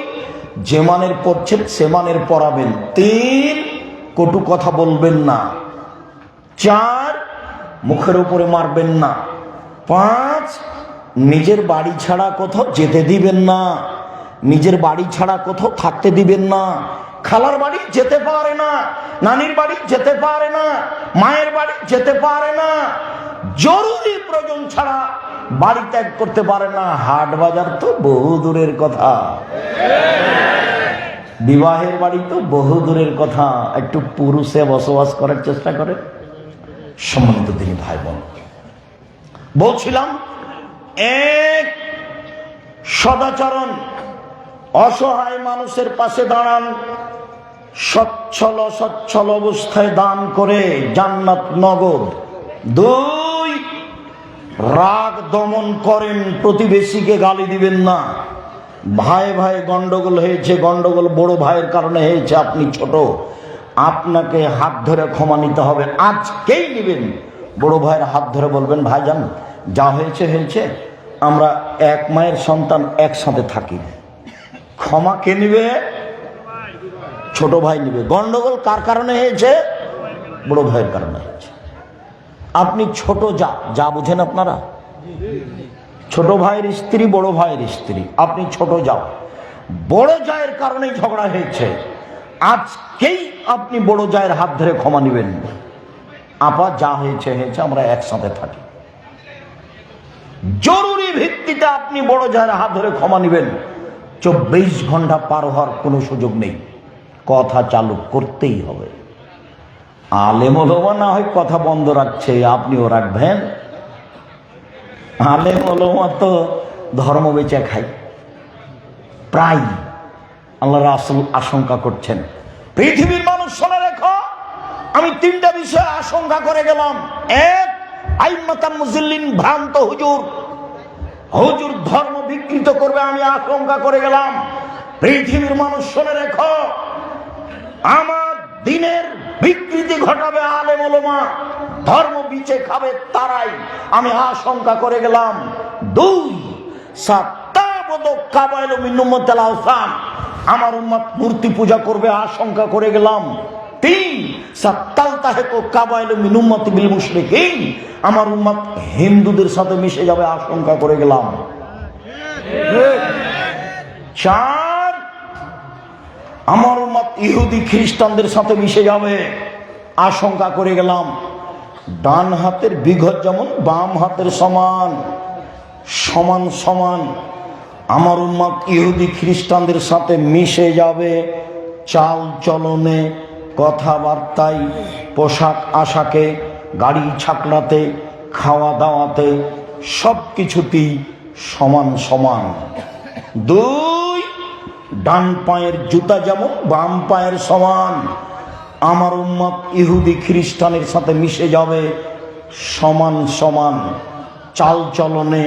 যে মানের পড়ছেন সে মানের পড়াবেন। তিন, কটু কথা বলবেন না। চার, মুখের উপরে মারবেন না। পাঁচ, নিজের বাড়ি ছাড়া কোথাও যেতে দিবেন না, নিজের বাড়ি ছাড়া কোথাও থাকতে দিবেন না। খালার বাড়ি যেতে পারে না, নানির বাড়ি যেতে পারে না, মায়ের বাড়ি যেতে পারে না, জরুরি প্রয়োজন ছাড়া বাড়ি ত্যাগ করতে পারে না। হাট বাজার তো বহু দূরের কথা, বিবাহের বাড়ি তো বহু দূরের কথা। একটু পুরুষে বসবাস করার চেষ্টা করে। সম্মানিত দিনী ভাই বোন, বলছিলাম এক, সদাচরণ, অসহায় মানুষের পাশে দাঁড়ান, সচ্ছল সচ্ছল অবস্থায় দান করে জান্নাত নগদ। দুই, রাগ দমন করেন, প্রতিবেশীকে গালি দিবেন না। ভাই ভাই গন্ডগোল হয়েছে, গন্ডগোল বড় ভাইয়ের কারণে হয়েছে, আপনি ছোট, আপনাকে হাত ধরে ক্ষমা নিতে হবে, আজকেই নেবেন। বড় ভাইয়ের হাত ধরে বলবেন, ভাইজান যা হয়েছে হয়েছে, আমরা এক মায়ের সন্তান, একসাথে থাকি। ক্ষমা কে নিবে? ছোট ভাই নিবে। গন্ডগোল কার কারণে হয়েছে? বড় ভাইয়ের কারণে হয়েছে। আপনি ছোট যা, যা বুঝেন আপনারা, ছোট ভাইয়ের স্ত্রী, বড় ভাইয়ের স্ত্রী, আপনি ছোট যাও, বড় জায়ের কারণেই ঝগড়া হয়েছে, আজকেই আপনি বড় জায়ের হাত ধরে ক্ষমা নিবেন। আপা যা হয়েছে হয়েছে, আমরা একসাথে থাকি। জরুরি ভিত্তিতে আপনি বড় জায়ের হাত ধরে ক্ষমা নিবেন। 24 ঘন্টা পার হওয়ার কোনো সুযোগ নেই, কথা চালু করতেই হবে। আলেম ওলামা না হয় কথা বন্ধ রাখছে, আপনিও রাখবেন। আলেম ওলামা তো ধর্ম বেচে খায় প্রায়। আল্লাহ রাসূল আশঙ্কা করছেন, পৃথিবীর মানুষ শুনে রেখো, আমি 3টা বিষয়ে আশঙ্কা করে গেলাম। এক, আইম্মাতাম মুজিল্লিন, ভ্রান্ত হুজুর, হুজুর ধর্ম বিকৃত করবে, আমি আশঙ্কা করে গেলাম। পৃথিবীর মানুষ শুনে রেখো, আমার দিনের বিকৃতি ঘটাবে আলেম ওলামা, ধর্ম বিচে খাবে তারাই, আমি আশঙ্কা করে গেলাম। দুই, আমার উম্মত মূর্তি পূজা করবে, আশঙ্কা করে গেলাম। তিন, আমার উম্মত হিন্দুদের সাথে মিশে যাবে, আশঙ্কা করে গেলাম। চার, আমার উম্মত ইহুদি খ্রিস্টানদের সাথে মিশে যাবে, আশঙ্কা করে গেলাম। ডান হাতের বিঘত যেমন বাম হাতের সমান, সমান সমান আমার উম্মত ইহুদি খ্রিস্টানদের সাথে মিশে যাবে, চাল চলনে, কথাবার্তায়, পোশাক আশাকে, গাড়ি ছাকলাতে, খাওয়া দাওয়াতে, সব কিছুতেই সমান সমান। দুই, ডান পায়ের জুতা যেমন বাম পায়ের সমান, আমার উম্মত ইহুদি খ্রিস্টানের সাথে মিশে যাবে, সমান সমান চাল চলনে,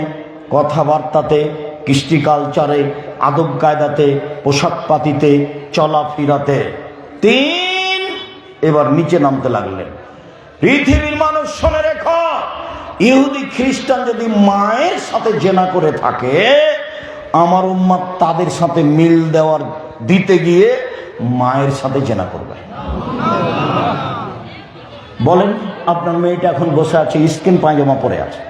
কথাবার্তাতে, কৃষ্টি কালচারে, আদব কায়দাতে, পোশাক পাতিতে, চলাফেরাতে। তিন, এবার নিচে নামতে লাগলেন, পৃথিবীর মানুষ শুনে রেখো, ইহুদি খ্রিস্টান যদি মায়ের সাথে জেনা করে থাকে, আমার উম্মত তাদের সাথে মিল দেওয়ার দিতে গিয়ে মায়ের সাথে জেনা করবে। বলেন, আপনার মেয়েটা এখন বসে আছে, স্কিন পায়জামা পরে আছে,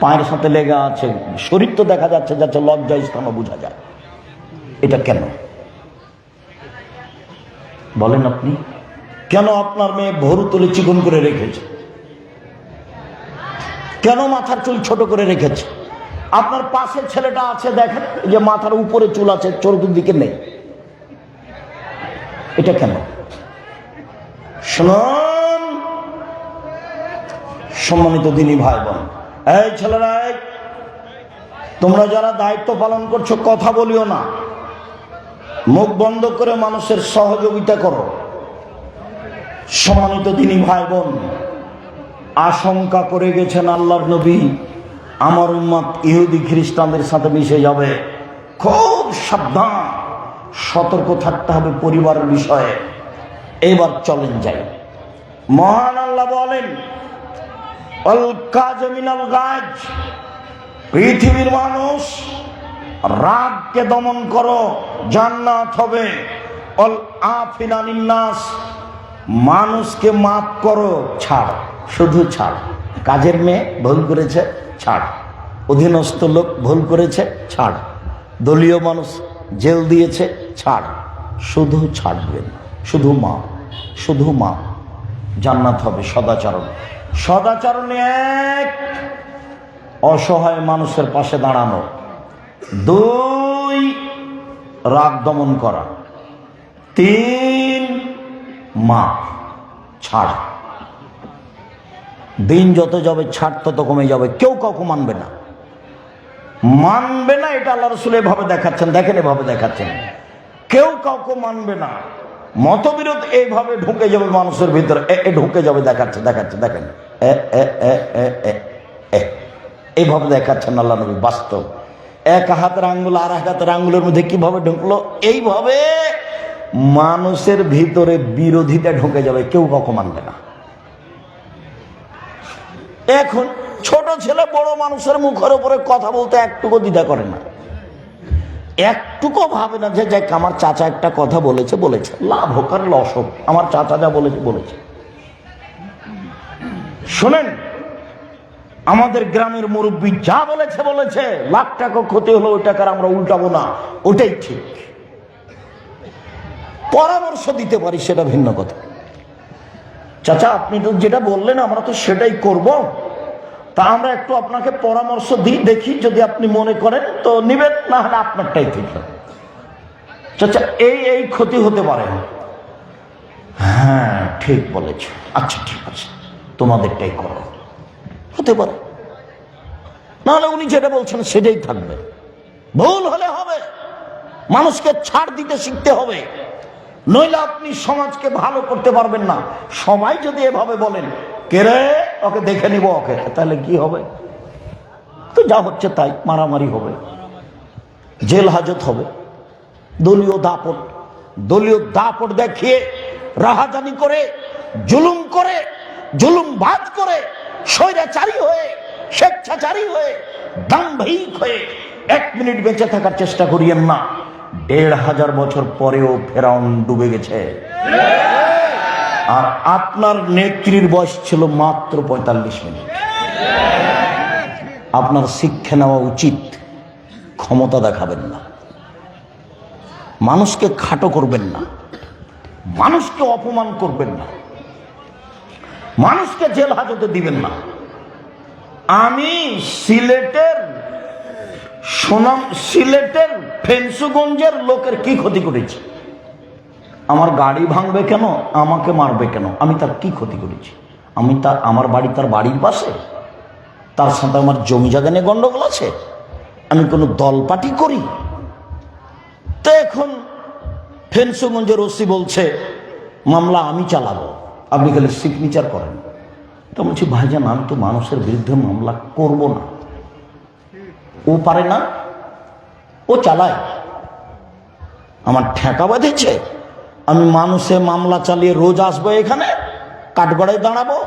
পায়ের সাথে লেগে আছে, শরীর তো দেখা যাচ্ছে যাচ্ছে, লজ্জা স্থানও বোঝা যায়। এটা কেন বলেন আপনি? কেন আপনার মেয়ে ভরু তুলে চিকন করে রেখেছে? কেন মাথার চুল ছোট করে রেখেছে? আপনার পাশের ছেলেটা আছে, দেখেন যে মাথার উপরে চুল আছে, চতুর্দিকে নেই। এটা কেন? শুনুন সম্মানিত দিনী ভাই বোন, এই ছেলেরা, তোমরা যারা দায়িত্ব পালন করছো কথা বলিও না, মুখ বন্ধ করে মানুষের সহযোগিতা করো। সম্মানিত দিনী ভাই বোন, আশঙ্কা করে গেছেন আল্লাহর নবী, আমার উম্মত ইহুদি খ্রিস্টানদের সাথে মিশে যাবে। খুব সাবধান, সতর্ক থাকতে হবে পরিবারের বিষয়ে। এবার চলেন যাই। মহান আল্লাহ বলেন, আল কাযমিনাল গাজ, পৃথিবীর মানুষ রাগকে দমন করো, জান্নাত হবে। অল আফিনানিন নাস, মানুষকে মাফ করো, ছাড়, শুধু ছাড়। কাজের মেয়ে ভুল করেছে, ছাড়। অধীনস্থ লোক ভুল করেছে, ছাড়। দলীয় মানুষ জেল দিয়েছে, ছাড়। শুধু ছাড়বেন, শুধু মাপ, শুধু মাপ। জান্নাত হবে। সদাচরণ, সদাচরণে এক, অসহায় মানুষের পাশে দাঁড়ানো। দুই, রাগ দমন করা। তিন, মাপ, ছাড়। দিন যত যাবে ছাড় তত কমে যাবে। কেউ কাউকে মানবে না, মানবে না। এটা আল্লাহ রাসূল এভাবে দেখাচ্ছেন। দেখেন, এভাবে দেখাচ্ছেন, কেউ কাউকে মানবে না। মতবিরোধ এইভাবে ঢুকে যাবে মানুষের ভিতরে, ঢুকে যাবে। দেখাচ্ছে, দেখাচ্ছে, দেখেন, এইভাবে দেখাচ্ছেন আল্লাহ নবী। বাস্তব, এক হাতের আঙ্গুল আর এক হাতের আঙ্গুলের মধ্যে কিভাবে ঢুকলো, এইভাবে মানুষের ভিতরে বিরোধিতা ঢুকে যাবে। কেউ কাউকে মানবে না। এখন ছোট ছেলে বড় মানুষের মুখের উপরে কথা বলতে একটুকু দ্বিধা করে না, একটুকু ভাবে না যে যাক আমার চাচা একটা কথা বলেছে, বলেছে, লাভ হোক আর লস হোক, আমার চাচা যা বলেছে বলেছে। শোনেন, আমাদের গ্রামের মুরব্বী যা বলেছে বলেছে, লাখ টাকা ক্ষতি হলো, ওই টাকার আমরা উল্টাবো না, ওটাই ঠিক। পরামর্শ দিতে পারি, সেটা ভিন্ন কথা। চাচা আপনি তো যেটা বললেন আমরা তো সেটাই করব, তা আমরা একটু আপনাকে পরামর্শ দিই, দেখি যদি আপনি মনে করেন তো নিবেন, না হলে আপনারটাই ঠিক হবে। চাচা এই ক্ষতি হতে পারে। হ্যাঁ ঠিক বলেছ, আচ্ছা ঠিক আছে, তোমাদেরটাই করো। হতে পারে, নাহলে উনি যেটা বলছেন সেটাই থাকবে। ভুল হলে হবে, মানুষকে ছাড় দিতে শিখতে হবে, নইলে আপনি সমাজকে ভালো করতে পারবেন না। সবাই যদি এভাবে বলেন, কে রে ওকে দেখে নিব ওকে, তাহলে কি হবে? তো যা হচ্ছে তাই, মারামারি হবে, জেল হাজত হবে, দলীয় দাপট, দলীয় দাপট দেখিয়ে রাহাজানি করে, জুলুমবাজ করে, স্বৈরাচারী হয়ে, স্বেচ্ছাচারী হয়ে, দাম্ভিক হয়ে 1 মিনিট বেঁচে থাকার চেষ্টা করিয়েন না। 1500 বছর পরেও ফেরাউন ডুবে গেছে, আর আপনার নেত্রীর বয়স ছিল মাত্র 45 মিনিট। আপনার শিক্ষা নেওয়া উচিত, ক্ষমতা দেখাবেন না, মানুষকে খাটো করবেন না, মানুষকে অপমান করবেন না, মানুষকে জেল হাজতে দিবেন না। আমি সিলেটের ফেন্সুগঞ্জের লোকের কি ক্ষতি করেছি? আমার গাড়ি ভাঙবে কেন, আমাকে মারবে কেন? আমি তার কি ক্ষতি করেছি? আমার বাড়ি তার বাড়ির পাশে, তার সাথে আমার জমি জায়গা নিয়ে গন্ডগোল আছে, আমি কোনো দল পার্টি করি? তো এখন ফেন্সুগঞ্জের ওসি বলছে মামলা আমি চালাবো, আপনি খালি সিগনেচার করেন। তো বলছি ভাইজান আমি তো মানুষের বিরুদ্ধে মামলা করব না। ও পারে না, ও চালায়, আমার ঠেকা বেঁধেছে, আমি মানুষে মামলা চালিয়ে রোজ আসবো এখানে, কাঠগড়ায় দাঁড়াবো,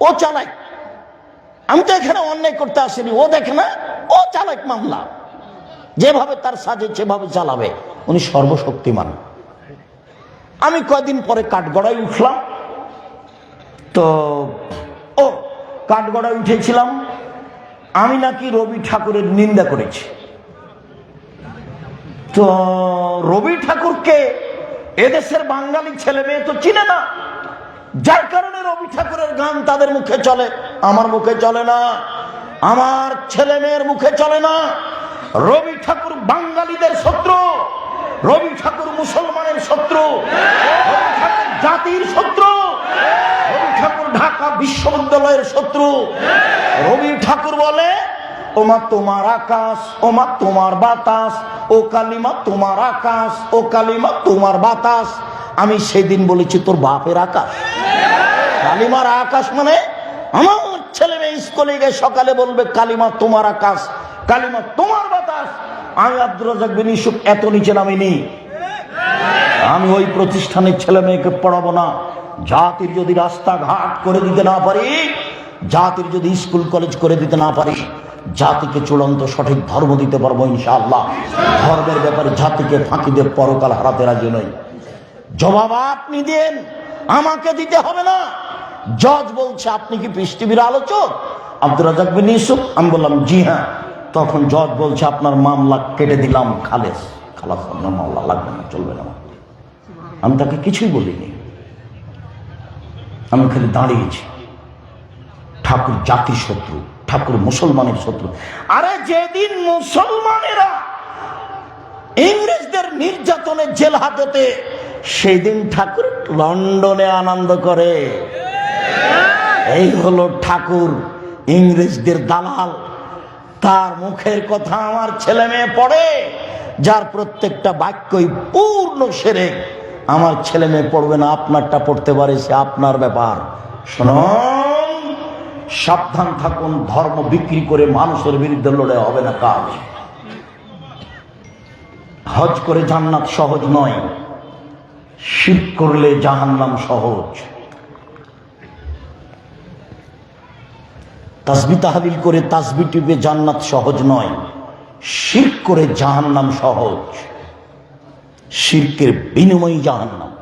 ও চালায়। আমি তো এখানে অন্যায় করতে আসিনি, ও দেখে না, ও চালাক মামলা, যেভাবে তার সাজে সেভাবে চালাবে, উনি সর্বশক্তিমান। আমি কয়দিন পরে কাঠগড়ায় উঠলাম, তো কাঠগড়ায় উঠেছিলাম, আমি নাকি রবি ঠাকুরের নিন্দা করেছি। তো রবি ঠাকুরকে এদেশের বাঙালি ছেলে মেয়ে তো চিনে না, যার কারণে রবি ঠাকুরের গান তাদের মুখে চলে, আমার মুখে চলে না, আমার ছেলে মেয়ের মুখে চলে না। রবি ঠাকুর বাঙালিদের শত্রু, রবি ঠাকুর মুসলমানের শত্রু, রবি ঠাকুর জাতির শত্রু, রবি ঠাকুর ঢাকা বিশ্ববিদ্যালয়ের শত্রু। রবি ঠাকুর বলে ওমা তোমার আকাশ, ওমা তোমার বাতাস, ও কালিমা তোমার আকাশ, ও কালিমা তোমার বাতাস। আমি সেদিন বলেছি তোর বাপের আকাশ। কালিমার আকাশ মানে আমার ছেলে মেয়ে স্কুলে গিয়ে সকালে বলবে কালিমা তোমার আকাশ, কালিমা তোমার বাতাস। আমি আব্দুর রাজ্জাক বিন ইউসুফ এত নিচে নামিনি। আমি ওই প্রতিষ্ঠানের ছেলে মেয়েকে পড়াবো না। জাতির যদি রাস্তাঘাট করে দিতে না পারি, জাতির যদি স্কুল কলেজ করে দিতে না পারি, জাতিকে চূড়ান্ত সঠিক ধর্ম দিতে পারবো ইনশাআল্লাহ। ধর্মের ব্যাপারে জাতিকে ফাঁকি দিয়ে পরকাল হারাতে রাজি নই। জবাব আপনি দেন, আমাকে দিতে হবে না। জজ বলছে আপনি কি পিস টিভির আলোচক আব্দুর রাজ্জাক বিন ইউসুফ? আমি বললাম জি হ্যাঁ। তখন জজ বলছে আপনার মামলা কেটে দিলাম, খালাস আপনার মামলা লাগবে না, চলবে না। আমি তাকে কিছুই বলিনি, আমি খালি দাঁড়িয়েছি। ঠাকুর জাতির শত্রু, ঠাকুর মুসলমানের শত্রু। আরে যেদিন মুসলমানেরা ইংরেজদের নির্যাতনে জেল হাজতে, সেই দিন ঠাকুর লন্ডনে আনন্দ করে। এই হলো ঠাকুর, ইংরেজদের দালাল। তার মুখের কথা আমার ছেলে মেয়ে পড়ে, যার প্রত্যেকটা বাক্যই পূর্ণ শিরক। আমার ছেলে মেয়ে পড়বে না, আপনারটা পড়তে পারে, সে আপনার ব্যাপার। শুনুন, সাবধান থাকুন। ধর্ম বিক্রি করে মানুষের বিরুদ্ধে লড়ে হবে না কাজ। হজ করে জান্নাত সহজ নয়, শিরক করলে জাহান্নাম সহজ। তাসবিহ তাহলিল করে তাসবিহ টিপে জান্নাত সহজ নয়, শিরক করে জাহান্নাম সহজ। শিরকের বিনিময়ে জাহান্নাম,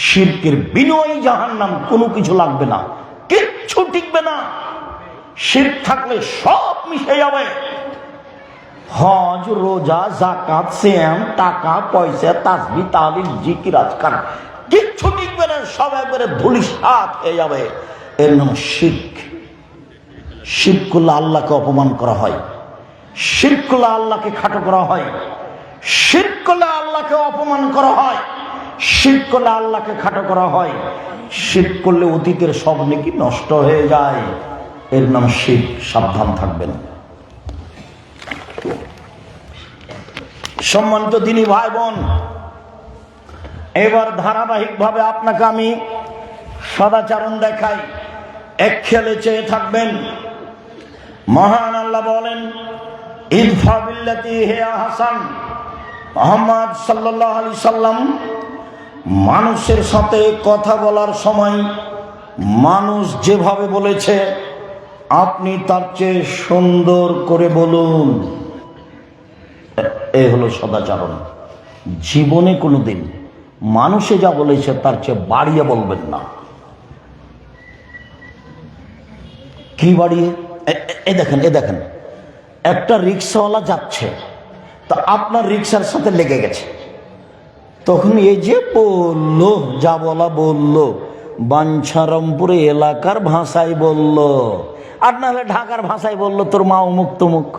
শিরকের বিনিময়ে জাহান্নাম। কোনো কিছু লাগবে না, কিচ্ছু টিকবে না। শিরক থাকলে সব মিশে যাবে। হজ, রোজা, যাকাত, সিয়াম, টাকা পয়সা, তাসবিহ তাহলিল, জিকির, আজকার কিচ্ছু টিকবে না, সব একবারে ধূলিসাৎ হয়ে যাবে। এর নাম শিরক। শিরক করলে আল্লাহকে অপমান করা হয়, শিরক করলে আল্লাহকে খাটো করা হয়, শিরক করলে আল্লাহকে অপমান করা হয়, শিরক করলে আল্লাহকে খাটো করা হয়। শিরক করলে অতীতের সব নেকি নষ্ট হয়ে যায়। এর নাম শিরক। সাবধান থাকবেন। সম্মানিত দিনী ভাই বোন, এবার ধারাবাহিকভাবে আপনাকে আমি সদাচরণ দেখাই। এক খেয়ালে চেয়ে থাকবেন। মহান আল্লাহ বলেন, ইদফা বিল্লাতি হিয়া আহসান। মুহাম্মদ সাল্লাল্লাহু আলাইহি সাল্লাম মানুষের সাথে কথা বলার সময় মানুষ যেভাবে বলেছে আপনি তার চেয়ে সুন্দর করে বলুন। এই হলো সদাচরণ। জীবনে কোনোদিন মানুষে যা বলেছে তার চেয়ে বাড়িয়ে বলবেন না। কি বাড়িয়ে? এ দেখেন একটা রিক্সাওয়ালা যাচ্ছে, তা আপনার রিক্সার সাথে লেগে গেছে। তখন এই যে বললো, যা বলা বললো, বাঞ্ছারামপুরে এলাকার ভাষায় বলল, আর নাহলে ঢাকার ভাষায় বললো তোর মা অমুক তমুক।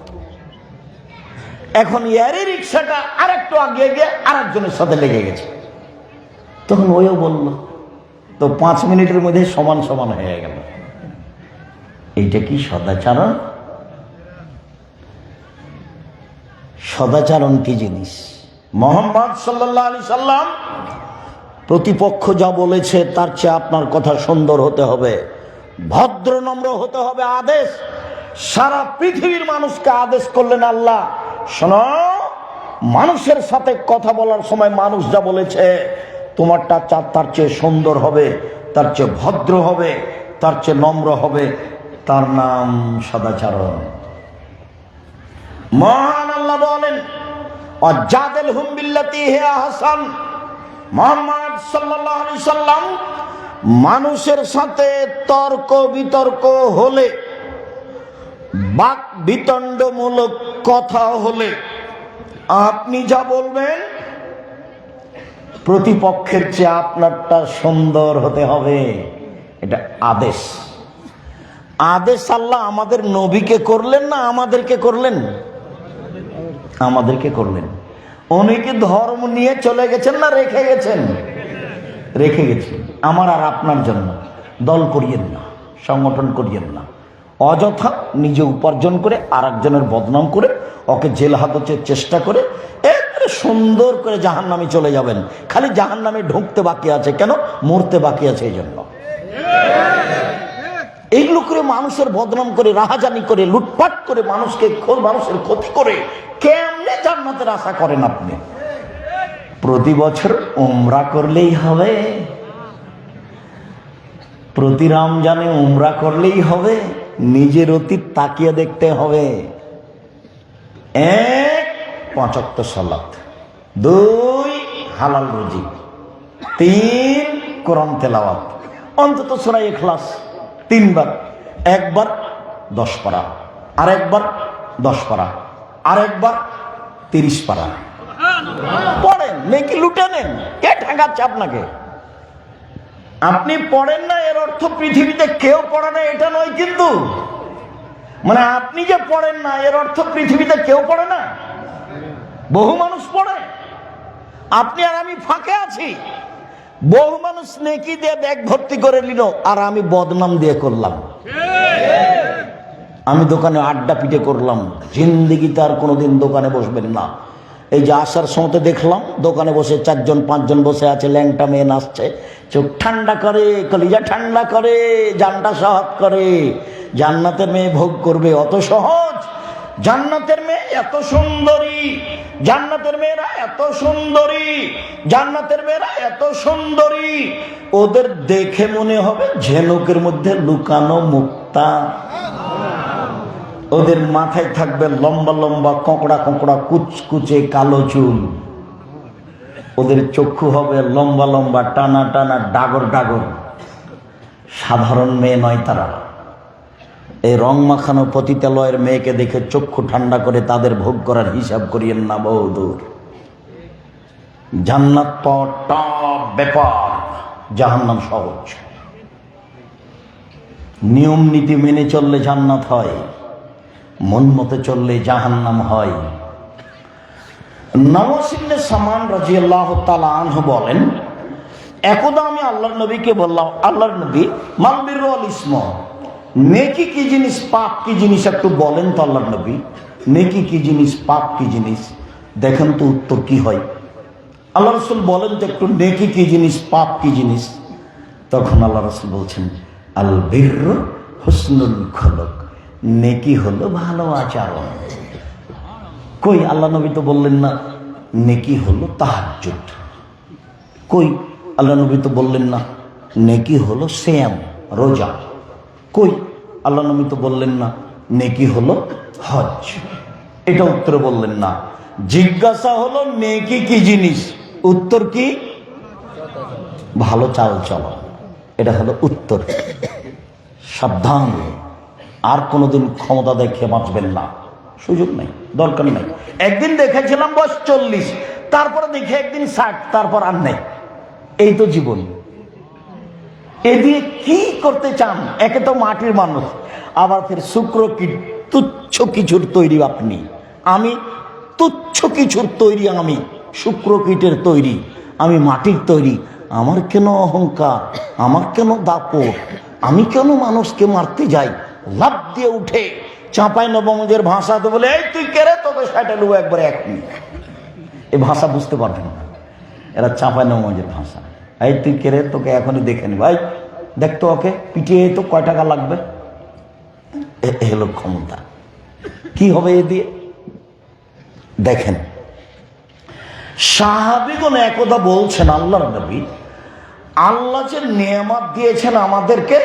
এখন এরই রিক্সাটা আর একটু আগে গিয়ে আর একজনের সাথে লেগে গেছে। তখন ওইও বলল, তো 5 মিনিটের মধ্যে সমান সমান হয়ে গেল। এইটা কি সদাচরণ? সদাচরণ কি জিনিস? মুহাম্মদ সাল্লাল্লাহু আলাইহি সাল্লাম প্রতিপক্ষ যা বলেছে তার চেয়ে আপনার কথা সুন্দর হতে হবে, ভদ্র নম্র হতে হবে। আদেশ সারা পৃথিবীর মানুষকে আদেশ করলেন আল্লাহ, শোনো, মানুষের সাথে কথা বলার সময় মানুষ যা বলেছে তোমারটা তার চেয়ে সুন্দর হবে, তার চেয়ে ভদ্র হবে, তার চেয়ে নম্র হবে। তার নাম সদাচরণ। মহান আল্লাহ বলেন, ওয়াজাদিলহুম বিল্লাতি হিয়া আহসান। মুহাম্মদ সাল্লাল্লাহু আলাইহি সাল্লাম মানুষের সাথে তর্ক বিতর্ক হলে, বাক বিতণ্ডমূলক কথা হলে আপনি যা বলবেন প্রতিপক্ষের চেয়ে আপনারটা সুন্দর হতে হবে। এটা আদেশ। আদেশ আল্লাহ আমাদের নবীকে করলেন না আমাদেরকে করলেন? আমাদেরকে করলেন। উনি কি ধর্ম নিয়ে চলে গেছেন না রেখে গেছেন? রেখে গেছেন। আমার আর আপনার জন্য। দল করিয়েন না, সংগঠন করিয়েন না, অযথা নিজে উপার্জন করে আর একজনের বদনাম করে ওকে জেল হাজতের চেষ্টা করে একবারে সুন্দর করে জাহান্নামে চলে যাবেন। খালি জাহান্নামে ঢুকতে বাকি আছে, কেন? মরতে বাকি আছে এই জন্য। এইগুলো করে মানুষের বদনাম করে, রাহাজানি করে, লুটপাট করে, মানুষের ক্ষতি করে কেমনে জান্নাতের আশা করেন আপনি? প্রতি বছর উমরা করলেই হবে? প্রতি রমজানে উমরা করলেই হবে? নিজের অতীত তাকিয়ে দেখতে হবে। 1 5 ওয়াক্ত সালাত, 2 হালাল রুজি, 3 কোরআন তেলাওয়াত, অন্তত সূরা ইখলাস 3 বার, একবার 10 পারা, আরেকবার 10 পারা, আরেকবার 30 পারা পড়েন। নাকি লুটে নেন? কে ঠেকাচ্ছে আপনাকে? আপনি পড়েন না এর অর্থ পৃথিবীতে কেউ পড়ে না এটা নয়, কিন্তু মানে আপনি যে পড়েন না এর অর্থ পৃথিবীতে কেউ পড়ে না, বহু মানুষ পড়ে। আপনি আর আমি ফাঁকে আছি। বহু মানুষ নেকি দিয়ে ব্যাগ ভর্তি করে নিল, আর আমি বদনাম দিয়ে করলাম। আমি দোকানে আড্ডা পিটে করলাম, জিন্দেগিতে আর কোনোদিন দোকানে বসবেন না। এই যে আসার সময় দেখলাম দোকানে বসে 4 জন 5 জন বসে আছে, ল্যাংটা মেয়ে নাচছে, চোখ ঠান্ডা করে, কলিজা ঠান্ডা করে, জানটা সহজ করে। জান্নাতের মেয়ে ভোগ করবে অত সহজ? জান্নাতের মেয়ে এত সুন্দরী, জান্নাতের মেয়েরা এত সুন্দরী, জান্নাতের মেয়েরা এত সুন্দরী, ওদের দেখে মনে হবে ঝিনুকের মধ্যে লুকানো মুক্তা। ওদের মাথায় থাকবে লম্বা লম্বা কোঁকড়া কোঁকড়া কুচকুচে কালো চুল। ওদের চক্ষু হবে লম্বা লম্বা টানা টানা ডাগর ডাগর। সাধারণ মেয়ে নয় তারা। এই রং মাখানো পতিতালয়ের মেয়েকে দেখে চক্ষু ঠান্ডা করে তাদের ভোগ করার হিসাব করিয়েন না বহুদূর। জান্নাত পাওয়া টপ ব্যাপার, জাহান্নাম সহজ। নিয়ম নীতি মেনে চললে জান্নাত হয়, মন মতে চললে জাহান্নাম হয়। নওয়াস ইবনে সামান রাদিয়াল্লাহু তাআলা আনহু বলেন, একদা আমি আল্লাহর নবীকে বললাম, আল্লাহর নবী, মাল বিররু ওয়াল ইসম, নেকি কি জিনিস, পাপ কি জিনিস, একটু বলেন তো আল্লাহর নবী, নেকি কি জিনিস, পাপ কি জিনিস? দেখেন তো উত্তর কি হয়। আল্লাহ রাসূল বলেন তো একটু, নেকি কি জিনিস, পাপ কি জিনিস? তখন আল্লাহ রাসূল বলছেন, আল বিররু হুসনুল খুলুক, নেকি হলো ভালো আচরণ। কই আল্লাহ নবী তো বললেন না নেকি হলো তাহাজ্জুদ। কই আল্লাহ নবী তো বললেন না নেকি হলো সিয়াম, রোজা। কই আল্লাহ নবী তো বললেন না নেকি হলো হজ। এটা উত্তর বললেন না। জিজ্ঞাসা হলো নেকি কি জিনিস, উত্তর কি? ভালো চাল চলন। এটা হলো উত্তর। সাবধান, আর কোনোদিন ক্ষমতা দেখে বাঁচবেন না, সুযোগ নেই, দরকার নেই। একদিন দেখেছিলাম বয়স 40, তারপরে দেখে একদিন 60, তারপর আর নেই। এই তো জীবন। এ দিয়ে কি করতে চান? একে তো মাটির মানুষ, আবার ফের শুক্র কি তুচ্ছ কিছুর তৈরি আপনি, আমি তুচ্ছ কিছুর তৈরি, আমি শুক্র কীটের তৈরি, আমি মাটির তৈরি। আমার কেন অহংকার, আমার কেন দাপট, আমি কেন মানুষকে মারতে যাই? লাভ দিয়ে উঠে চাঁপাইনবাবগঞ্জের ভাষা তো বলে, এই তুই কে রে, তোকে সাইটে নেবো একবারে 1 মিনিট। এই ভাষা বুঝতে পারবেন না, এরা চাঁপাইনবাবগঞ্জের ভাষা। এই তুই কে রে, তোকে এখনই দেখে নি, ভাই দেখতো ওকে পিটিয়ে তো কয় টাকা লাগবে। হলো ক্ষমতা। কি হবে এ দিয়ে? দেখেন, সাহাবীগণ একদা বলছেন, আল্লাহর নবী, আল্লাহ যে নেয়ামত দিয়েছেন আমাদেরকে,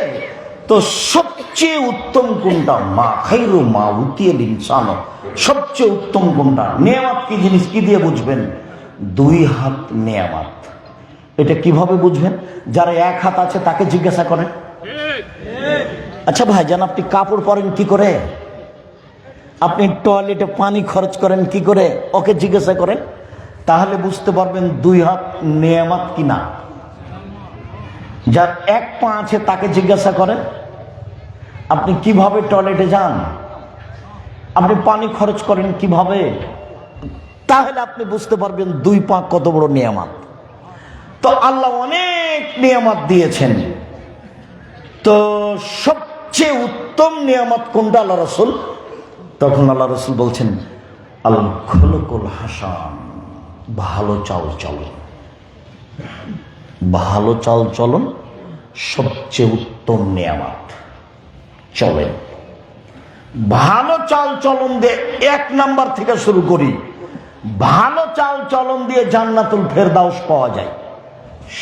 তো সবচেয়ে উত্তম কোনটা? মা খাইরু মা উতিয়াল ইনসান, সবচেয়ে উত্তম কোনটা? নেয়ামত কি জিনিস, কি দিয়ে বুঝবেন? 2 হাত নেয়ামত। এটা কিভাবে বুঝবেন? যারা 1 হাত আছে তাকে জিজ্ঞাসা করেন। আচ্ছা ভাইজান, আপনি কাপড় পরেন কি করে? আপনি টয়লেটে পানি খরচ করেন কি করে? ওকে জিজ্ঞাসা করেন, তাহলে বুঝতে পারবেন 2 হাত নেয়ামত কিনা। যার 1 পা আছে তাকে জিজ্ঞাসা করেন, আপনি কিভাবে টয়লেটে যান, আপনি পানি খরচ করেন কিভাবে, তাহলে আপনি বুঝতে পারবেন 2 পা কত বড় নিয়ামত। তো আল্লাহ অনেক নিয়ামত দিয়েছেন, তো সবচেয়ে সবচেয়ে উত্তম নিয়ামত কোনটা আল্লাহ রসুল? তখন আল্লাহ রসুল বলছেন আল খুলুকুল হাসান, ভালো চাল চলন। ভালো চাল চলন সবচেয়ে উত্তম নিয়ামত। চলেন ভালো চাল চলন দিয়ে, 1 নাম্বার থেকে শুরু করি। ভালো চাল চলন দিয়ে জান্নাতুল ফেরদাউস পাওয়া যায়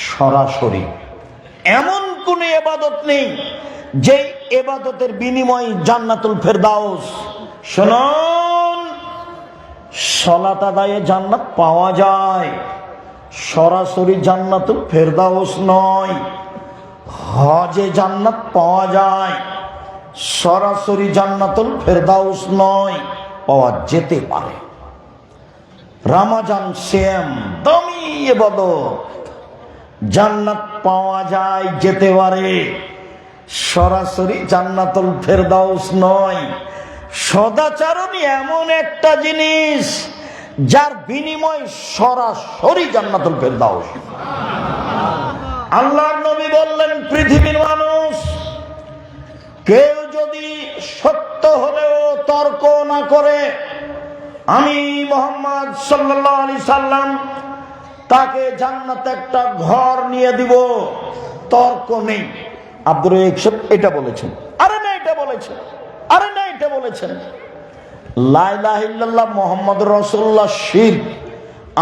সরাসরি। এমন কোন ইবাদত নেই যে ইবাদতের বিনিময়ে জান্নাতুল ফেরদাউস। শুনুন, সালাত আদায়ে জান্নাত পাওয়া যায়, সরাসরি জান্নাতুল ফেরদাউস নয়। হজে জান্নাত পাওয়া যায়, সরাসরি জান্নাতুল ফেরদাউস নয়, পাওয়া যেতে পারে। রমজান সিয়াম দামি ইবাদত, জান্নাত পাওয়া যায়, যেতে পারে, সরাসরি জান্নাতুল ফেরদাউস নয়। সদাচরণ এমন একটা জিনিস যার বিনিময় সরাসরি জান্নাতুল ফেরদাউস। আল্লাহর নবী বললেন, পৃথিবীর মানুষ কেউ যদি সত্য হলেও তর্ক না করে, আমি মুহাম্মদ সাল্লাল্লাহু আলাইহি সাল্লাম তাকে জান্নাতে একটা ঘর নিয়ে দিব, তর্ক নেই। আব্দুর রাজ্জাক এটা বলেছেন, আরে না এটা বলেছেন, আরে না এটা বলেছেন। লা ইলাহা ইল্লাল্লাহ মুহাম্মদুর রাসূলুল্লাহ শিরক,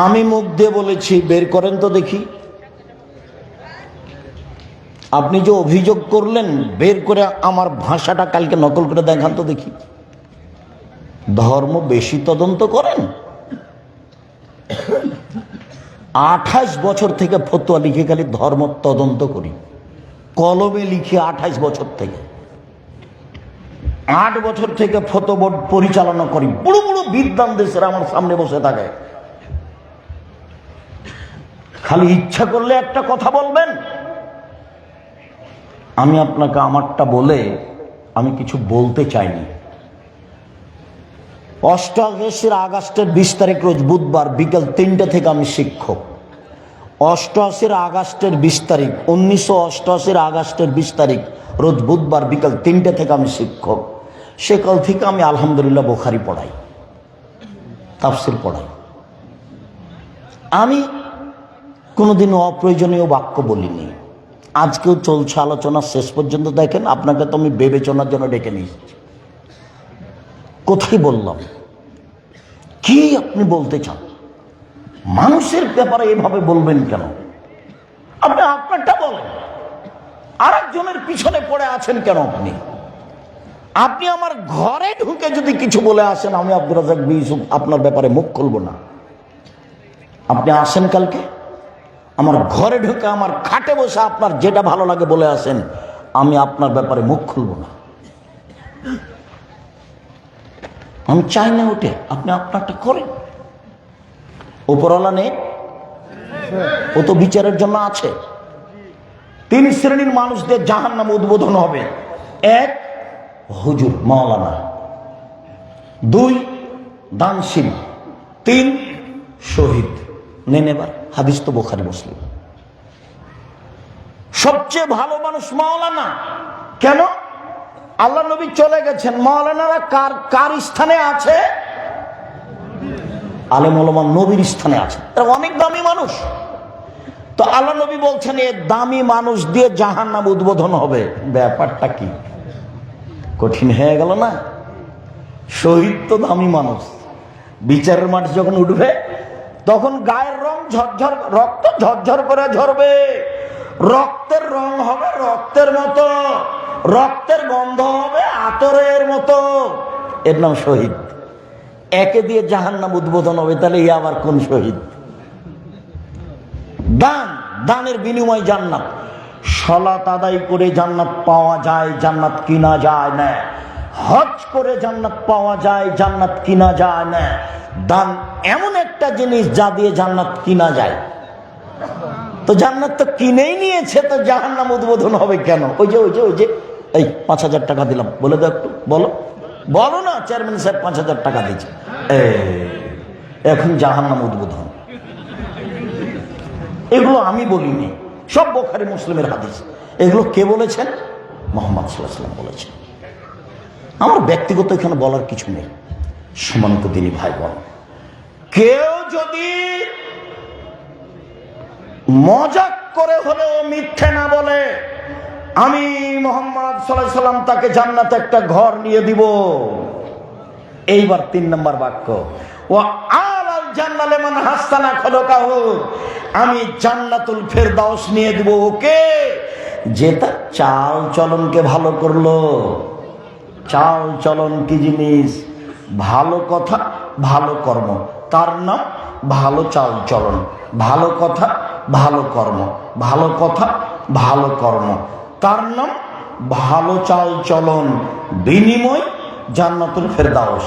আমি মুখ দিয়ে বলেছি, বের করেন তো দেখি। আপনি যে অভিযোগ করলেন, বের করে আমার ভাষাটা কালকে নকল করে দেখান তো দেখি। ধর্ম বেশি তদন্ত করেন। 28 বছর থেকে ফতোয়া লিখে খালি ধর্ম তদন্ত করি, কলমে লিখে 28 বছর থেকে। 8 বছর থেকে ফতোয়া বোর্ড পরিচালনা করি। বড় বড় বিদ্বান দেশের আমার সামনে বসে থাকে, খালি ইচ্ছা করলে একটা কথা বলবেন। আমি আপনাকে আমারটা বলে আমি কিছু বলতে চাইনি। 88 আগস্টের 20 তারিখ রোজ বুধবার বিকেল 3টে থেকে আমি শিক্ষক। 88 আগস্টের 20 তারিখ, 1988 আগস্টের 20 তারিখ রোজ বুধবার বিকেল 3টে থেকে আমি শিক্ষক। সেকাল থেকে আমি আলহামদুলিল্লাহ বুখারী পড়াই, তাফসীর পড়াই। আমি কোনোদিনও অপ্রয়োজনীয় বাক্য বলিনি। আজকেও চলছে আলোচনা, শেষ পর্যন্ত দেখেন। আপনাকে তো আমি বিবেচনার জন্য ডেকে নিয়েছি। কোথায় বললাম, কি আপনি বলতে চান? মানুষের ব্যাপারে এভাবে বলবেন কেন? আপনি আপনারটা বলেন, আর একজনের পিছনে পড়ে আছেন কেন? আপনি আমার ঘরে ঢুকে যদি কিছু বলে আসেন, আমি আব্দুর রাজ্জাক বিন ইউসুফ আপনার ব্যাপারে মুখ খুলব না। আপনি আসেন কালকে আমার ঘরে ঢুকে আমার খাটে বসে আপনার যেটা ভালো লাগে বলে আসেন, আমি আপনার ব্যাপারে মুখ খুলব না। আমি চাই না উঠে, আপনি আপনারটা করেন। উপরওয়ালা নেই, ও তো বিচারের জন্য আছে। 3 শ্রেণীর মানুষদের জাহান্নাম উদ্বোধন হবে। 1 হুজুর মাওলানা, 2 দানশীল, 3 শহীদ। নেন এবার, হাদিস তো বুখারী মুসলিম। সবচেয়ে ভালো মানুষ মাওলানা। কেন? আল্লাহ নবী চলে গেছেন, মাওলানারা কার স্থানে আছে? আলেম ওলামা নবীর স্থানে আছে। তারা অনেক দামি মানুষ। তো আল্লাহ নবী বলছেন, এই দামি মানুষ দিয়ে জাহান্নাম উদ্বোধন হবে। ব্যাপারটা কি কঠিন হয়ে গেল না? শহীদ তো দামি মানুষ, বিচারের মাঠ যখন উঠবে তখন গায়ের রং ঝরঝর, রক্ত ঝরঝর করে ঝরবে। রক্তের রং হবে রক্তের মতো, রক্তের গন্ধ হবে আতরের মতো। এর নাম শহীদ। একে দিয়ে জাহান্নাম উদ্বোধন হবে, তাহলে ই আবার কোন শহীদ? দান, দানের বিনিময় জান্নাত। সালাত আদায় করে জান্নাত পাওয়া যায়, জান্নাত কিনা যায় না। হজ করে জান্নাত পাওয়া যায়, জান্নাত কিনা যায় না। দান এমন একটা জিনিস যা দিয়ে জান্নাত কিনা যায়। তো জান্নাত তো কিনেই নিয়েছে, তো জাহান্নাম উদ্বোধন হবে কেন? ওই যে এই 5,000 টাকা দিলাম, বলে দাও একটু, বলো না চেয়ারম্যান সাহেব 5,000 টাকা দিয়েছে, এখন জাহান্নাম উদ্বোধন। এগুলো আমি বলিনি, সব বুখারী মুসলিমের হাদিস। এগুলো কে বলেছেন? মুহাম্মদ সাল্লাল্লাহু আলাইহি ওয়াসাল্লাম বলেছেন। আমার ব্যক্তিগত এখানে বলার কিছু নেই। সম্মানিত দিনী ভাই বোন, কেউ যদি মজাক করে হলেও মিথ্যে না বলে, আমি মুহাম্মদ সাল্লাল্লাহু আলাইহি সাল্লাম তাকে জান্নাতে একটা ঘর নিয়ে দিব। এইবার 3 নম্বর বাক্য, ওয়া আলাল জান্নাত লিমান হাসানা খুলুকাহু, আমি জান্নাতুল ফেরদাউস নিয়ে দিব ওকে, যে তার চাল চলনকে ভালো করলো। চাল চলন কি জিনিস? ভালো কথা, ভালো কর্ম, তার নাম ভালো চাল চলন। ভালো কথা, ভালো কর্ম, ভালো কথা, ভালো কর্ম, তার নাম ভালো চাল চলন। বিনিময় জান্নাতুল ফেরদাউস।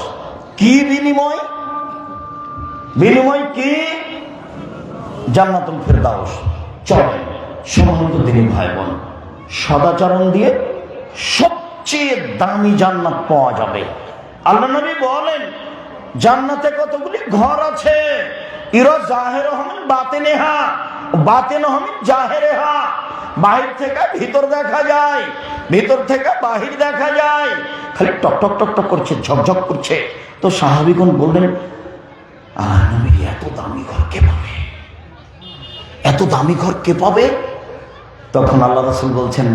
কি বিনিময়? বিনিময় কি? জান্নাতুল ফেরদাউস। চলেন সম্মানিত দিনী ভাই বোন, সদাচরণ দিয়ে সবচেয়ে দামি জান্নাত পাওয়া যাবে। আল্লাহ নবী বলেন, জান্নাতে কতগুলি ঘর আছে, ইরা জাহের হমিন বাতিনেহা, বাতিন হমিন জাহেরেহা। বাহির থেকে ভিতর দেখা যায়, ভিতর থেকে বাহির দেখা যায়। খালি টক টক টক টক করছে, ঝকঝক করছে। তো সাহাবীগণ বললেন, আল্লাহ নবী, এত দামি ঘর কে পাবে? এত দামি ঘর কে পাবে? তখন আল্লাহ রাসূল বলছেন,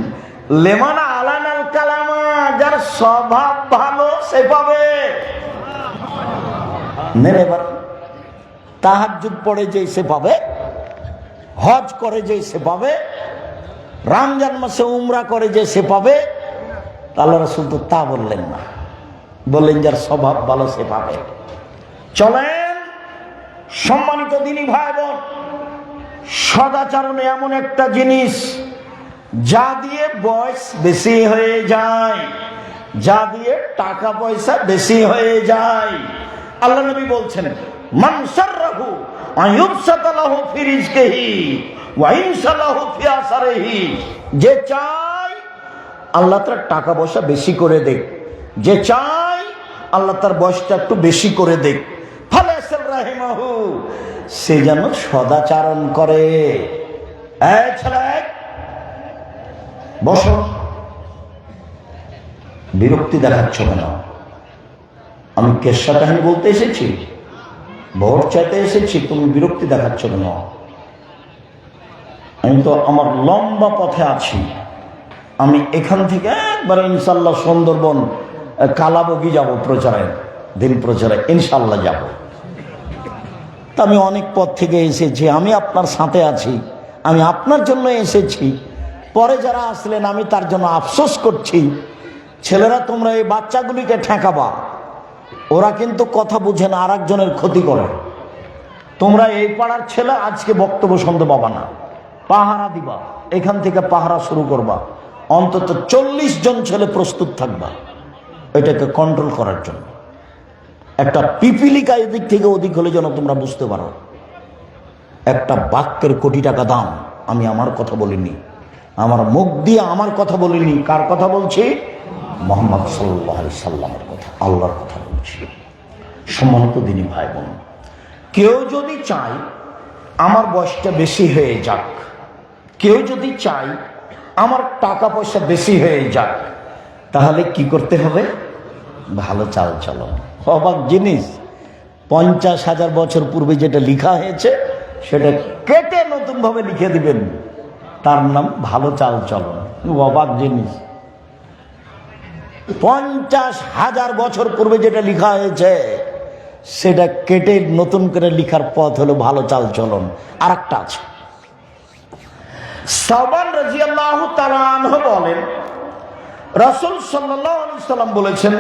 লেমান আলানাল কালামা, যার স্বভাব ভালো সে পাবে। নেন এবার, তাহাজ্জুদ পড়ে যে সে পাবে, হজ করে যে সে পাবে, রমজান মাসে উমরা করে যে সে পাবে। আল্লাহ রাসূল তো তা বললেন না, বললেন যার স্বভাব ভালো সে পাবে। চলেন সম্মানিত দিনী ভাই বোন, সদাচরণে এমন একটা জিনিস যা দিয়ে বয়স বেশি হয়ে যায়, যা দিয়ে টাকা পয়সা বেশি হয়ে যায়। আল্লাহ নবী বলছেন, মান সাররাহু আয়ুবসাতা লাহু ফি রিজকিহি ওয়া ইনসালাহু ফি আসারিহি, যে চায় আল্লাহ তার টাকা পয়সা বেশি করে দেখ, যে চায় আল্লাহ তার বয়সটা একটু বেশি করে দেখ, ফালাসাল রাহিমাহু, সে যেন সদাচরণ করে। এই ছেলে বসো, বিরক্তি দেখাচ্ছ কেন? আমি কেসা কাহিনী বলতে এসেছি, ভোট চাইতে এসেছি, তুমি বিরক্তি দেখাচ্ছ কেন? আমি তো আমার লম্বা পথে আছি। আমি এখান থেকে একবার ইনশাল্লাহ সুন্দরবন কালাবগি যাব প্রচারে, দিন প্রচারে ইনশাল্লাহ যাব। তা আমি অনেক পথ থেকে এসেছি, আমি আপনার সাথে আছি, আমি আপনার জন্য এসেছি। পরে যারা আসলেন আমি তার জন্য আফসোস করছি। ছেলেরা তোমরা এই বাচ্চাগুলিকে ঠেকাবা, ওরা কিন্তু কথা বুঝে না, আর একজনের ক্ষতি করে। তোমরা এই পাড়ার ছেলে আজকে বক্তব্য শুনতে পাবা না, পাহারা দিবা, এখান থেকে পাহারা শুরু করবা। অন্তত 40 জন ছেলে প্রস্তুত থাকবা এটাকে কন্ট্রোল করার জন্য। একটা পিপিলিকা এদিক থেকে ওদিক হলে যেন তোমরা বুঝতে পারো। একটা বাক্যের কোটি টাকা দাম। আমি আমার কথা বলিনি, আমার মুখ দিয়ে আমার কথা বলিনি। কার কথা বলছি? মুহাম্মদ সাল্লাল্লাহু আলাইহি সাল্লামের কথা, আল্লাহর কথা বলছি। সম্মানিত দিনী ভাই বোন, কেউ যদি চায় আমার বয়সটা বেশি হয়ে যাক, কেউ যদি চায় আমার টাকা পয়সা বেশি হয়ে যাক, তাহলে কি করতে হবে? ভালো চাল চলন। অবাক জিনিস, 50,000 বছর পূর্বে যেটা লেখা হয়েছে সেটা কেটে নতুন ভাবে লিখে দিবেন, তার নাম ভালো চাল চলন। অবাক জিনিস, 50,000 বছর পূর্বে যেটা লেখা হয়েছে সেটা কেটে নতুন করে লিখার পথ হলো ভালো চাল চলন। আর একটা আছে, সাওবান রাদিয়াল্লাহু তাআলা আনহু বলেন, রাসূল সাল্লাল্লাহু আলাইহি সাল্লাম বলেছেন,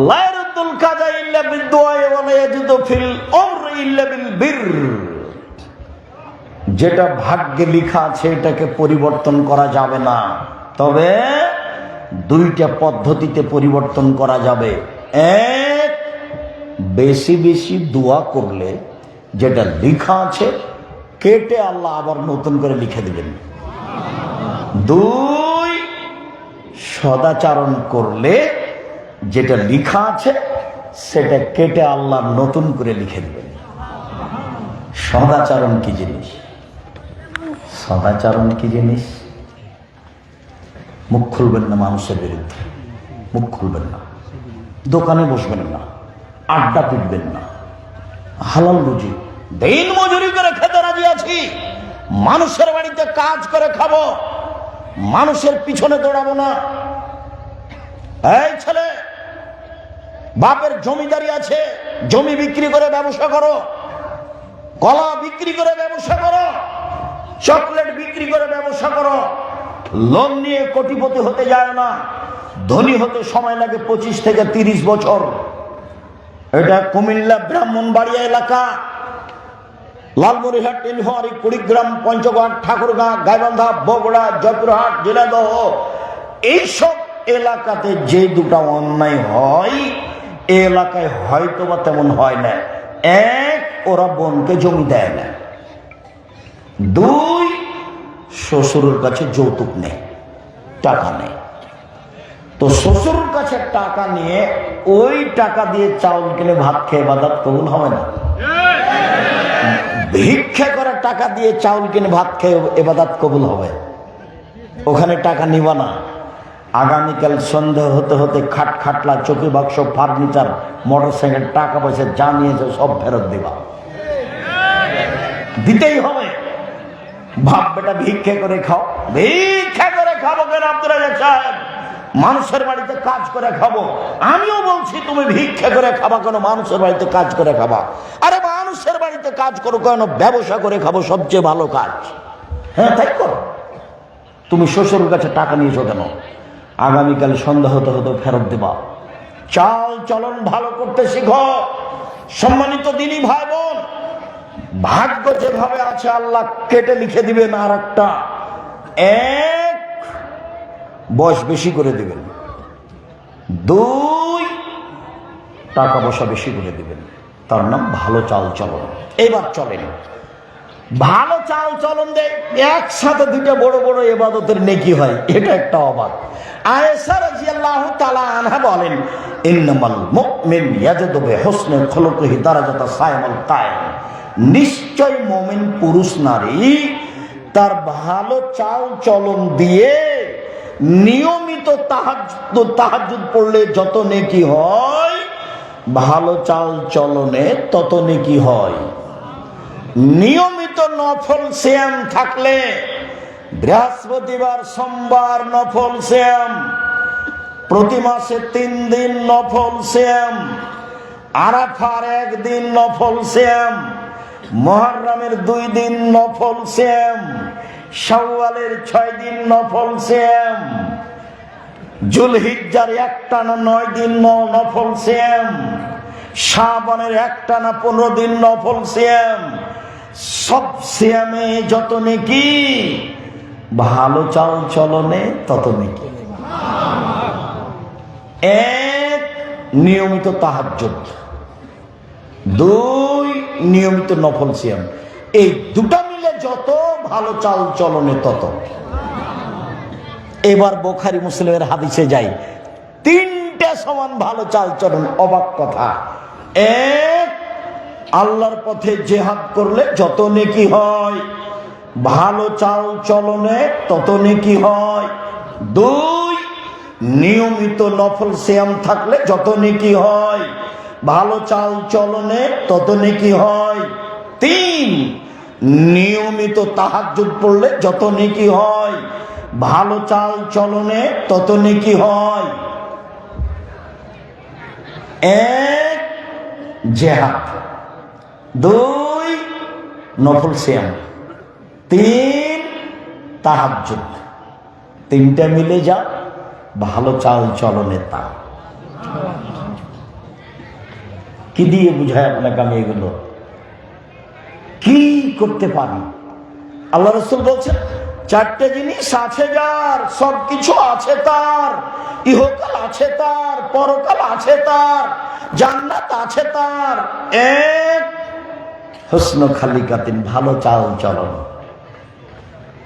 লা ইয়ারদুল কাযা ইল্লা বিদ-দুআ ওয়া লা ইয়াজিদু ফিল আমরি ইল্লা বিল বির। যেটা ভাগ্যে লেখা আছে এটাকে পরিবর্তন করা যাবে না, তবে দুইটা পদ্ধতিতে পরিবর্তন করা যাবে। এক, বেশি বেশি দোয়া করলে যেটা লেখা আছে কেটে আল্লাহ আবার নতুন করে লিখে দিবেন। দুই, সদাচরণ করলে যেটা লেখা আছে সেটা কেটে আল্লাহ নতুন করে লিখে দিবেন। সদাচরণ কি জিনিস? সদাচরণ কি জিনিস? মুখ খুলবেন না মানুষের বিরুদ্ধে, মুখ খুলবেন না, দোকানে বসবেন না, আড্ডা পিটবেন না, হালাল রুজি দিন মজুরি করে খেতে রাজি আছি, মানুষের বাড়িতে কাজ করে খাবো, মানুষের পিছনে দৌড়াবো না। এই ছেলে, বাপের জমিদারি আছে, জমি বিক্রি করে ব্যবসা করো, কলা বিক্রি করে ব্যবসা করো, চকলেট বিক্রি করে ব্যবসা করো, লোন নিয়ে কোটিপতি হতে যায় না। ধনী হতে সময় লাগে 25 থেকে 30 বছর। এটা কুমিল্লা ব্রাহ্মণবাড়িয়া এলাকা, লালমনিরহাট, নীলফামারী, কুড়িগ্রাম, পঞ্চগড়, ঠাকুরগাঁ, গাইবান্ধা, বগুড়া, জয়পুরহাট, ঝিনাইদহ, এইসব এলাকাতে যে দুটা অন্যায় হয় এ এলাকায় হয়তো বা তেমন হয় না। এক, ওরা বোনকে জমি দেয় না। দুই, শ্বশুরের কাছে যৌতুক নেই, টাকা নেই। তো শ্বশুরের কাছে টাকা নিয়ে ওই টাকা দিয়ে চাউল কিনে ভাত খেয়ে ইবাদত কবুল হবে না। ভিক্ষা করা টাকা দিয়ে চাউল কিনে ভাত খেয়ে ইবাদত কবুল হবে। ওখানে টাকা নিবা না। আগামীকাল সন্ধ্যা হতে হতে খাটলা, চৌকি বাক্স, ফার্নিচার, মোটরসাইকেল, টাকা পয়সা যা নিয়েছে সব ফেরত দিবা, দিতেই হবে। বাপ বেটা ভিক্ষা করে খাও, ভিক্ষা করে খাবো কেন আব্দুর রাজ্জাক সাহেব? মানুষের বাড়িতে কাজ করে খাবো। আমিও বলছি তুমি ভিক্ষা করে খাবা কেন? মানুষের বাড়িতে কাজ করে খাবা। আরে মানুষের বাড়িতে কাজ করো কেন? ব্যবসা করে খাবো, সবচেয়ে ভালো কাজ। হ্যাঁ, তাই করো। তুমি শ্বশুরের কাছে টাকা নিয়েছো কেন? আগামীকাল সন্ধ্যা হতে হতে ফেরত দিবা। চাল চলন ভালো করতে শিখো। সম্মানিত দিনী ভাই বোন, ভাগ্য যেভাবে আছে আল্লাহ কেটে লিখে দিবেন আর একটা। এক, বয়স বেশি করে দিবেন। দুই, টাকা পয়সা বেশি করে দিবেন। তার নাম ভালো চাল চলন। এবার চলেন, ভালো চাল চলন দেয় একসাথে দুইটা বড় বড় ইবাদতের নেকি হয়। এটা একটা অবাক। আয়েশা রাদিয়াল্লাহু তাআলা আনহা বলেন, ইন্নামাল মুমিন ইয়াজিদু বিহুসনি খুলুকিহি দারাজাতা সাইমুল কায়েম। নিশ্চয় মুমিন পুরুষ নারী তার ভালো চাল চলন দিয়ে নিয়মিত তাহাজ্জুদ পড়লে যত নেকি হয়, ভালো চাল চলনে তত নেকি হয়। নিয়মিত নফল সিয়াম থাকলে, বৃহস্পতিবার, সোমবার নফল সিয়াম, প্রতি মাসে 3 দিন নফল সিয়াম, আরাফার 1 দিন নফল সিয়াম, মুহররমের 2 দিন নফল সিয়াম, শাওয়ালের 6 দিন নফল সিয়াম, জুলহিজ্জার একটানা 9 দিন নফল সিয়াম, শাবানের একটানা 15 দিন নফল সিয়াম। সব সিয়ামে যত নেকি, ভালো চাল চলনে তত নেকি। এক, নিয়মিত তাহাজ্জুদ। দুই, নিয়মিত নফল সিয়াম। এই দুটা মিলে যত, ভালো চাল চলনে তত। এবার বুখারী মুসলিমের হাদিসে যাই, 3টে সমান ভালো চাল চলন। অবাক কথা। এক, আল্লাহর পথে জিহাদ করলে যত নেকি হয়, ভালো চাল চলনে তত নেকি হয়। দুই, নিয়মিত নফল সিয়াম থাকলে যত নেকি হয়, ভালো চাল চলনে তত নেকি হয়। তিন, নিয়মিত তাহাজ্জুদ পড়লে যত নেকি হয়, ভালো চাল চলনে তত নেকি হয়। এক, জিহাদ। দুই, নফল সিয়াম। তিন, তাহাজ্জুদ। 3টা মিলে যা ভালো চাল চলনে তা। কি দিয়ে বুঝায় আপনাকে আমি এগুলো? কি করতে পারি? আল্লাহ রাসূল বলছেন, 4টে জিনিস আছে যার, সবকিছু আছে তার। ইহকাল আছে তার, পরকাল আছে তার, জান্নাত আছে তার। এক, হুসনু খালিকাতিন, ভালো চাল চলন।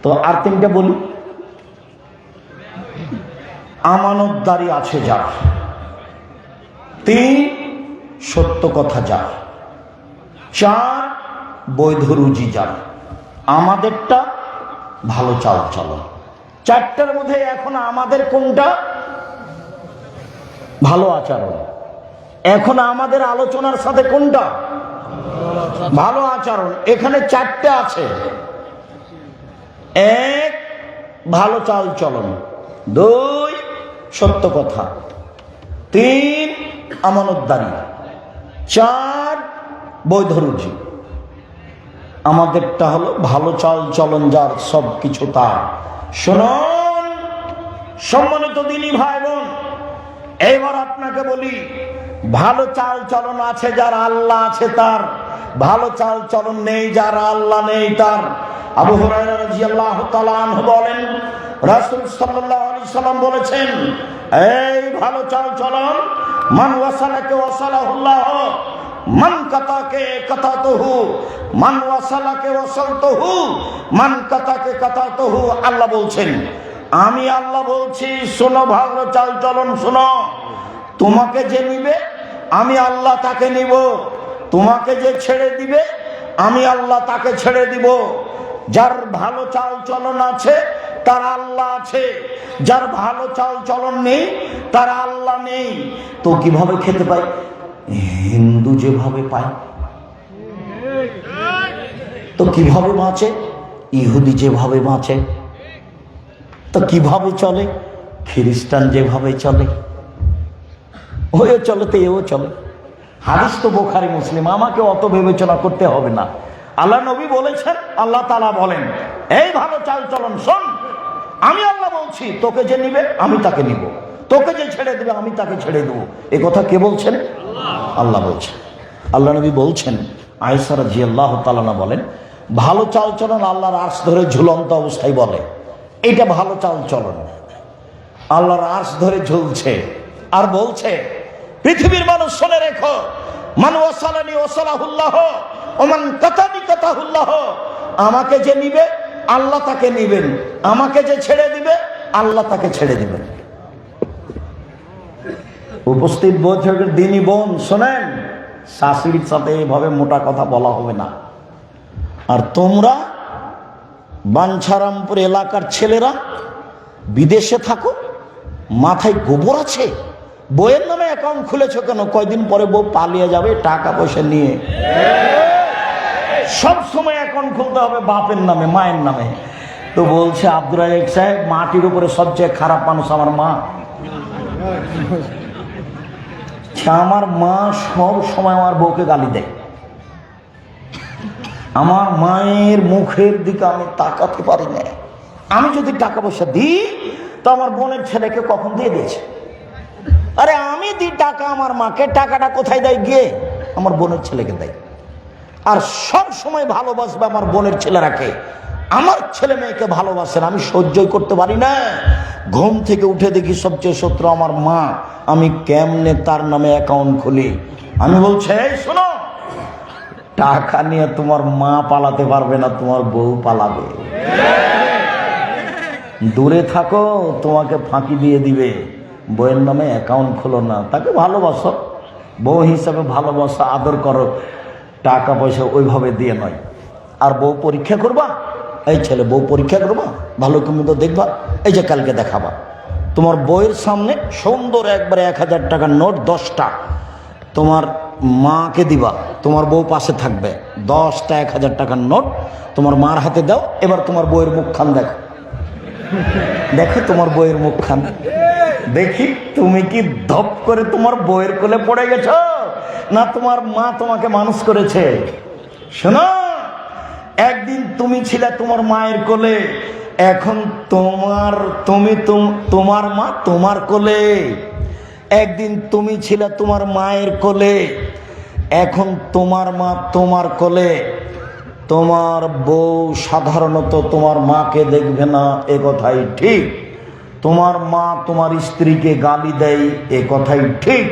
তো আর 3টা বলি। আমানতদারি আছে যার। 3, সত্য কথা যার। 4, বৈধ রুজি যার। আমাদেরটা ভালো চাল চলন। 4টার মধ্যে এখন আমাদের কোনটা? ভালো আচরণ। এখন আমাদের আলোচনার সাথে কোনটা? ভালো আচরণ। এখানে চারটে আছে। এক, ভালো চাল চলন। দুই, সত্য কথা। তিন, আমানতদারি। চার, বৈধ রুজি। আমাদেরটা হলো ভালো চাল চলন, যার সব কিছু তার। শুনুন সম্মানিত দিনী ভাই বোন, এবার আপনাকে বলি, ভালো চাল চলন আছে যার, আল্লাহ আছে তার। ভালো চাল চলন নেই যার, আল্লাহ নেই তার। আবু হুরায়রা রাদিয়াল্লাহু তাআলা আনহু বলেন, রাসূল সাল্লাল্লাহু আলাইহি সাল্লাম বলেছেন, এই ভালো চাল চলন, মান ওয়াসালাকে ওয়াসালাহুল্লাহ, মান কাতাকে কাতাতুহু, মান ওয়াসালাকে ওয়াসালতুহু, মান কাতাকে কাতাতুহু। আল্লাহ বলছেন, আমি আল্লাহ বলছি, শোনো ভালো চাল চলন শোনো। তোমাকে যে নিবে আমি আল্লাহ তাকে নিব, তোমাকে যে ছেড়ে দিবে আমি আল্লাহ তাকে ছেড়ে দিব। যার ভালো চাল চলন আছে তার আল্লাহ আছে, যার ভালো চাল চলন নেই তার আল্লাহ নেই। তো কিভাবে খেতে পাই? হিন্দু যেভাবে পায়। তো কিভাবে বাঁচে? ইহুদি যেভাবে বাঁচে। তো কিভাবে চলে? খ্রিস্টান যেভাবে চলে ওও চলে, তো এও চলে। হাদিস তো বুখারী মুসলিম, আমাকে অত বিবেচনা করতে হবে না। আল্লাহ নবী বলেছেন, আল্লাহ তাআলা বলেন, এই ভালো চাল চলন শোন, আমি আল্লাহ বলছি, তোকে যে নিবে আমি তাকে নিব, তোকে যে ছেড়ে দিবে আমি তাকে ছেড়ে দেবো। এ কথা কে বলছেন? আল্লাহ বলছেন। আল্লাহ নবী বলছেন, আয়েশা রাদিয়াল্লাহু তাআলা বলেন, ভালো চাল চলন আল্লাহর আরশ ধরে ঝুলন্ত অবস্থায় বলে, এটা ভালো চাল চলন। আল্লাহর আরশ ধরে ঝুলছে আর বলছে, পৃথিবীর মানুষ শুনে রেখো, মান ওয়াসালানি ওয়াসালাহুল্লাহ, ওমান কাতানি কাতাহুল্লাহ। আমাকে যে নিবে আল্লাহ তাকে নিবেন, আমাকে যে ছেড়ে দিবে আল্লাহ তাকে ছেড়ে দিবেন। উপস্থিত বৈঠকের দিনই বোন শোনেন, শাশুড়ির সাথে এইভাবে মোটা কথা বলা হবে না। আর তোমরা বাঞ্ছারামপুর এলাকার ছেলেরা বিদেশে থাকো, মাথায় গোবর আছে, বইয়ের নামে অ্যাকাউন্ট খুলেছো কেন? কয়দিন পরে বউ পালিয়ে যাবে টাকা পয়সা নিয়ে। সব সময় অ্যাকাউন্ট খুলতে হবে বাপের নামে, মায়ের নামে। তো বলছে আব্দুর রাজ্জাক সাহেব, মাটির উপরে সবচেয়ে খারাপ মানুষ আমার মা। আমার মা সব সময় আমার বউকে গালি দেয়। আমার মায়ের মুখের দিকে আমি তাকাতে পারি না। আমি যদি টাকা পয়সা দিই তো আমার বোনের ছেলেকে কখন দিয়ে দিয়েছে। আরে আমি দিই টাকা আমার মাকে, টাকাটা কোথায় দেয়? গিয়ে আমার বোনের ছেলেকে দেয়। আর সব সময় ভালোবাসবে আমার বোনের ছেলেরাকে, আমার ছেলে মেয়েকে ভালোবাসেন। আমি সহ্যই করতে পারি না। ঘুম থেকে উঠে দেখি সবচেয়ে শত্রু আমার মা। আমি কেমনে তার নামে অ্যাকাউন্ট খুলি? আমি বলছি, এই শোনো, টাকা নিয়ে তোমার মা পালাতে পারবে না, তোমার বউ পালাবে। দূরে থাকো, তোমাকে ফাঁকি দিয়ে দিবে। বউয়ের নামে অ্যাকাউন্ট খোলো না, তাকে ভালোবাসো, বউ হিসাবে ভালোবাসো, আদর করো, টাকা পয়সা ওইভাবে দিয়ে নয়। আর বউ পরীক্ষা করবা, এই ছেলে বউ পরীক্ষা করবা, ভালো মন্দ দেখবা, এই যে কালকে দেখাবা। তোমার বউয়ের সামনে সুন্দর একবারে 1000 টাকার নোট 10টা তোমার মাকে দিবা, তোমার বউ পাশে থাকবে। 10টা 1000 টাকার নোট তোমার মার হাতে দাও। এবার তোমার বউয়ের মুখখান দেখো, দেখো তোমার বউয়ের মুখখান দেখি, তুমি কি ধপ করে তোমার বউয়ের কোলে পড়ে গেছো, না তোমার মা তোমাকে মানুষ করেছে? শোনো, একদিন তুমি ছিলে তোমার মায়ের কোলে, এখন তোমার মা তোমার কোলে। একদিন তুমি ছিলে তোমার মায়ের কোলে, এখন তোমার মা তোমার কোলে। তোমার বউ সাধারণত তোমার মাকে দেখবে না, এ কথাই ঠিক। তোমার মা তোমার স্ত্রীকে গালি দেয়, এ কথাই ঠিক।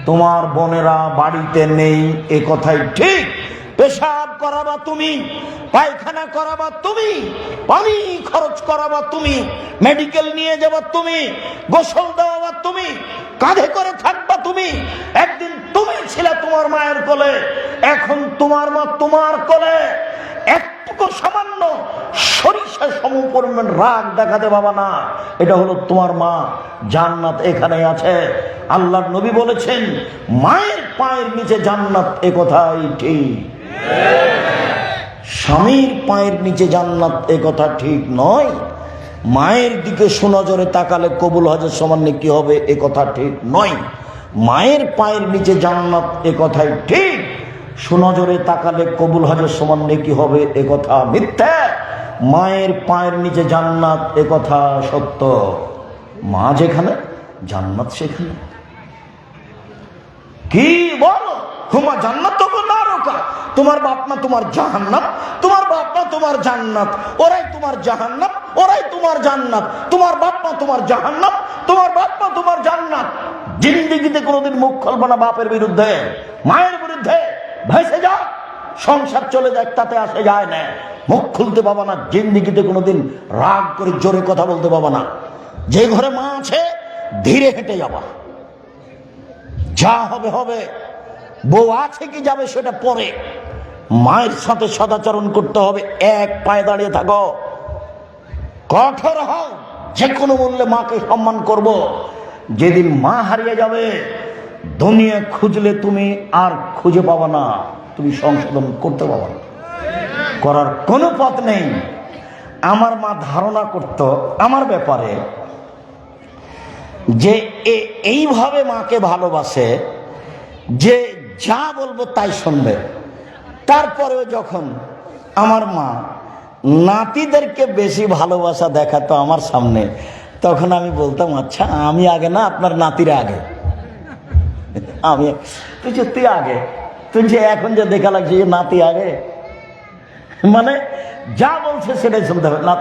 তোমার বোনেরা বাড়িতে নেই, এ কথাই ঠিক। পেশাব করাবা তুমি, পায়খানা করাবা তুমি, পানি খরচ করাবা তুমি, মেডিকেল নিয়ে যাবা তুমি, গোসল দেওয়াবা তুমি, কাঁধে করে থাকবা তুমি। একদিন তুমি ছিলে তোমার মায়ের কোলে, এখন তোমার মা তোমার কোলে। একটুকু সামান্য সরিষা সমপরিমাণ রাগ দেখাতে বাবা না। এটা হলো তোমার মা, জান্নাত এখানে আছে। আল্লাহর নবী বলেছেন মায়ের পায়ের নিচে জান্নাত, এ কথাই ঠিক। স্বামীর পায়ের নিচে জান্নাত, এ কথা ঠিক নয়। মায়ের দিকে সুনজরে তাকালে কবুল হজের সমান নেকি হবে, এ কথা ঠিক নয়। মায়ের পায়ের নিচে জান্নাত, এ কথাই ঠিক। সুনজরে তাকালে কবুল হজের সমান নেকি হবে, এ কথা মিথ্যা। মায়ের পায়ের নিচে জান্নাত, এ কথা সত্য। মা যেখানে জান্নাত সেখানে। কি বলো? হুমা জান্নাত তো না রোকা। তোমার বাপ মা তোমার জাহান্নাম, তোমার বাপ মা তোমার জান্নাত। ওরাই তোমার জাহান্নাম, ওরাই তোমার জান্নাত। তোমার বাপ মা তোমার জাহান্নাম, তোমার বাপ মা তোমার জান্নাত। জিন্দিগিতে কোনোদিন মুখ খুলবে না বাপের বিরুদ্ধে, মায়ের বিরুদ্ধে। ভেসে যাক, সংসার চলে যাক, তাতে আসে যায় না। মুখ খুলতে পাবা না জিন্দিগিতে কোনোদিন। রাগ করে জোরে কথা বলতে পাবা না। যে ঘরে মা আছে ধীরে হেঁটে যাবা, যা হবে হবে। বউ আছে কি যাবে সেটা পরে। মায়ের সাথে সদাচরণ করতে হবে, এক পায়ে দাঁড়িয়ে থাকো, কঠোর হও, যে কোনো মূল্যে মাকে সম্মান করব। যেদিন মা হারিয়ে যাবে, দুনিয়া খুঁজলে তুমি আর খুঁজে পাবা না, তুমি সংশোধন করতে পারবা না, করার কোনো পথ নেই। আমার মা ধারণা করত আমার ব্যাপারে যে এইভাবে মাকে ভালোবাসে যে যা বলবো তাই শুনবে। তারপরেও যখন আমার মা নাতিদেরকে বেশি ভালোবাসা দেখাতো আমার সামনে, তখন আমি বলতাম আচ্ছা আমি আগে না আপনার নাতিরা আগে। আমি তুই আগে, তুই যে এখন যে দেখা লাগছে যে নাতি আগে, মানে যা বলছে সেটাই শুনতে হবে। না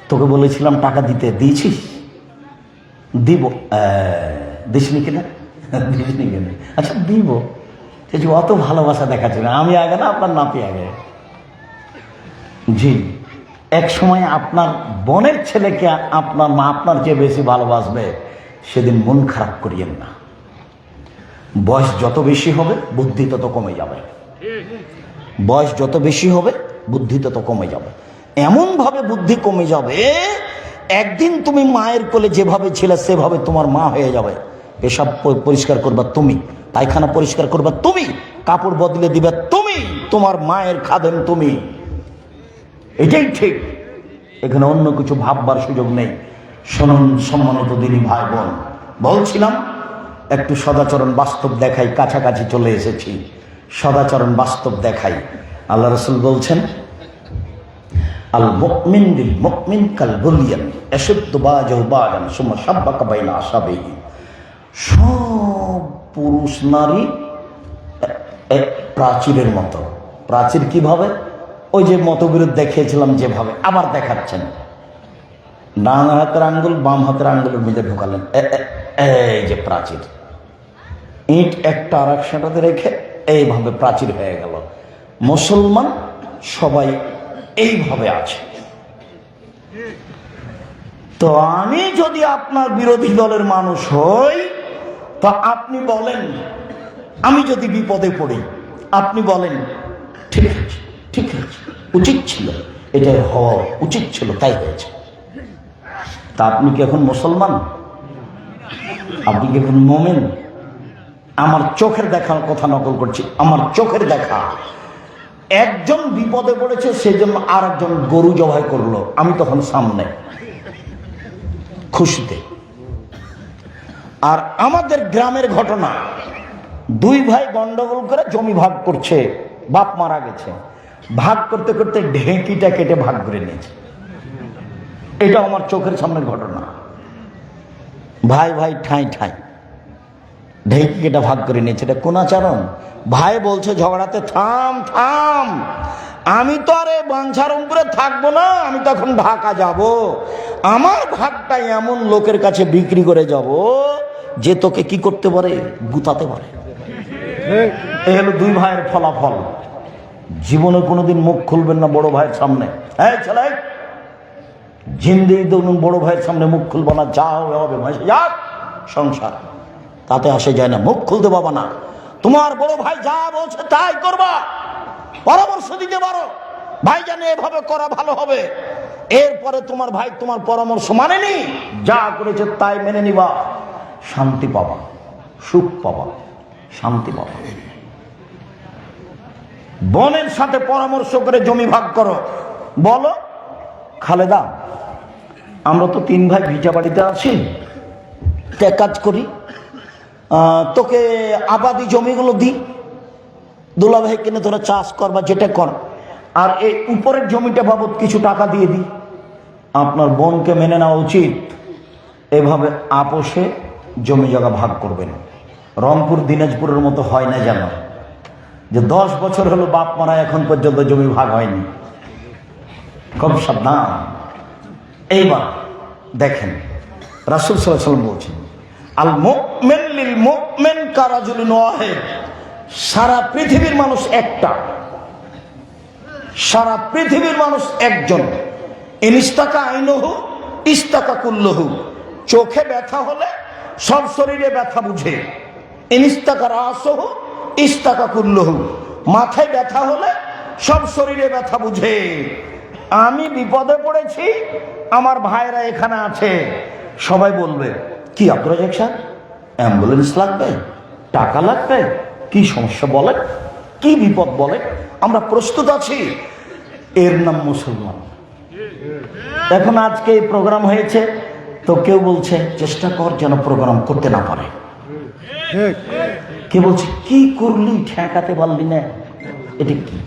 তোকে বলেছিলাম টাকা দিতে, দিয়েছিস? দিব। দিসনি কিনা? দিসনি কিনা? আচ্ছা দিব। অত ভালোবাসা দেখাচ্ছে না, আমি আগে না আপনার নাতি আগে। জি, এক সময় আপনার বোনের ছেলেকে আপনার মা আপনার চেয়ে বেশি ভালোবাসবে, সেদিন মন খারাপ করিয়েন না। বয়স যত বেশি হবে বুদ্ধি তত কমে যাবে। বয়স যত বেশি হবে বুদ্ধি তত কমে যাবে। এমন ভাবে বুদ্ধি কমে যাবে, একদিন তুমি মায়ের কোলে যেভাবে ছিলে সেভাবে তোমার মা হয়ে যাবে। পেশাব পরিষ্কার করবা তুমি, পায়খানা পরিষ্কার করবা তুমি, কাপড় বদলে দিবে তুমি, তোমার মায়ের খাদেম তুমি। এটাই ঠিক, এখানে অন্য কিছু ভাববার সুযোগ নেই। শুনুন সম্মানিত দিনী ভাই বোন, বলছিলাম একটু সদাচরণ বাস্তব দেখাই, কাছাকাছি চলে এসেছি। সদাচরণ বাস্তব দেখাই। আল্লাহ রাসূল বলছেন আল মুমিন লিল মুমিন কাল বুনিয়ান আশুদ্দু বাজাহু বাজান সুম্মা শাব্বাকা বাইনা আসাবিহি। সব পুরুষ নারী প্রাচীরের মতো। প্রাচীর কিভাবে? ওই যে মতবিরোধ দেখিয়েছিলাম যেভাবে, আবার দেখাচ্ছেন। ডান হাতের আঙ্গুল বাম হাতের আঙ্গুলের মধ্যে ঢোকালেন, এই যে প্রাচীর। ইট একটা আর একসাথে রেখে এইভাবে প্রাচীর হয়ে গেল। মুসলমান সবাই এইভাবে আছে। তো আমি যদি আপনার বিরোধী দলের মানুষ হই, তো আপনি বলেন, আমি যদি বিপদে পড়ি, আপনি বলেন ঠিক আছে, ঠিক আছে, উচিত ছিল, এটাই হওয়া উচিত ছিল, তাই হয়েছে। তা আপনি কি এখন মুসলমান? আপনি কি এখন মুমিন? আমার চোখের দেখার কথা নকল করছি, আমার চোখের দেখা। একজন বিপদে পড়েছে, সেজন্য আর একজন গরু জবাই করলো, আমি তখন সামনে খুশিতে। আর আমাদের গ্রামের ঘটনা, দুই ভাই গন্ডগোল করে জমি ভাগ করছে, বাপ মারা গেছে, ভাগ করতে করতে ঢেঁকিটা কেটে ভাগ করে নিয়েছে। এটা আমার চোখের সামনের ঘটনা। ভাই ভাই ঠাঁই ঠাঁই ঢেঁকি কেটে ভাগ করে নিয়েছে। এটা কোন আচরণ? ভাই বলছে ঝগড়াতে, থাম থাম, আমি তো আরে বাঞ্ছারামপুরে থাকবো না, আমি তখন ঢাকা যাব। আমার ভাগটা এমন লোকের কাছে বিক্রি করে যাব যে তোকে কি করতে পারে, গুতাতে পারে। এই হলো দুই ভাইয়ের ফলাফল। জীবনে কোনোদিন মুখ খুলবেন না বড় ভাইয়ের সামনে। এই ছেলে, জিন্দেগিতে বড় ভাইয়ের সামনে মুখ খুলবো না, যা হবে হবে, যাক সংসার, তাতে আসে যায় না। মুখ খুলতে পাবা না, তোমার বড় ভাই যা বলছে তাই করবা। পরামর্শ দিতে পারো, ভাই জানে এভাবে করা ভালো হবে। এরপরে তোমার ভাই তোমার পরামর্শ মানেনি, যা করেছে তাই মেনে নিবা, শান্তি পাবা, সুখ পাবা, শান্তি পাবা। বোনের সাথে পরামর্শ করে জমি ভাগ করো। বলো, খালেদা আমরা তো 3 ভাই ভিটা বাড়িতে আছি, এক কাজ করি, তোকে আবাদি জমিগুলো দিই, দুলা ভাই কিনে তোরা চাষ কর বা যেটা কর, আর এই উপরের জমিটা বাবদ কিছু টাকা দিয়ে দিই। আপনার বোনকে মেনে নেওয়া উচিত। এভাবে আপোষে জমি জায়গা ভাগ করবেন। রংপুর দিনাজপুরের মতো হয় না যেন, যে 10 বছর হলো বাপ মারা এখন পর্যন্ত জমি ভাগ হয়নি। খুব সাবধান। এইবার দেখেন রাসূল সাল্লাল্লাহু আলাইহি ওয়াসাল্লাম বলছেন, আল মুমিন লিল মুমিন কারাজুলিন ওয়াহিদ। সারা পৃথিবীর মানুষ একটা, সারা পৃথিবীর মানুষ একজন। ইনিস্তাকা আইনহু ইস্তাকা কুল্লহু। চোখে ব্যথা হলে সব শরীরে ব্যথা বুঝে। ইনিস্তাকা রাসহু ইস্তাকা কুল্লহু। মাথায় ব্যথা হলে সব শরীরে ব্যথা বুঝে। আমি বিপদে পড়েছি, আমার ভাইরা এখানে আছে, সবাই বলবে কি আব্দুর রাজ্জাক সাহেব, অ্যাম্বুলেন্স লাগবে, টাকা লাগবে, কি সমস্যা বলেন, কি বিপদ বলে, আমরা প্রস্তুত আছি। এর নাম মুসলমান। এখন আজকে এই প্রোগ্রাম হয়েছে, তো কেউ বলছে চেষ্টা কর যেন প্রোগ্রাম করতে না পারে। কে বলছে কি করলি, ঠেকাতে পারলি না, এটা কি?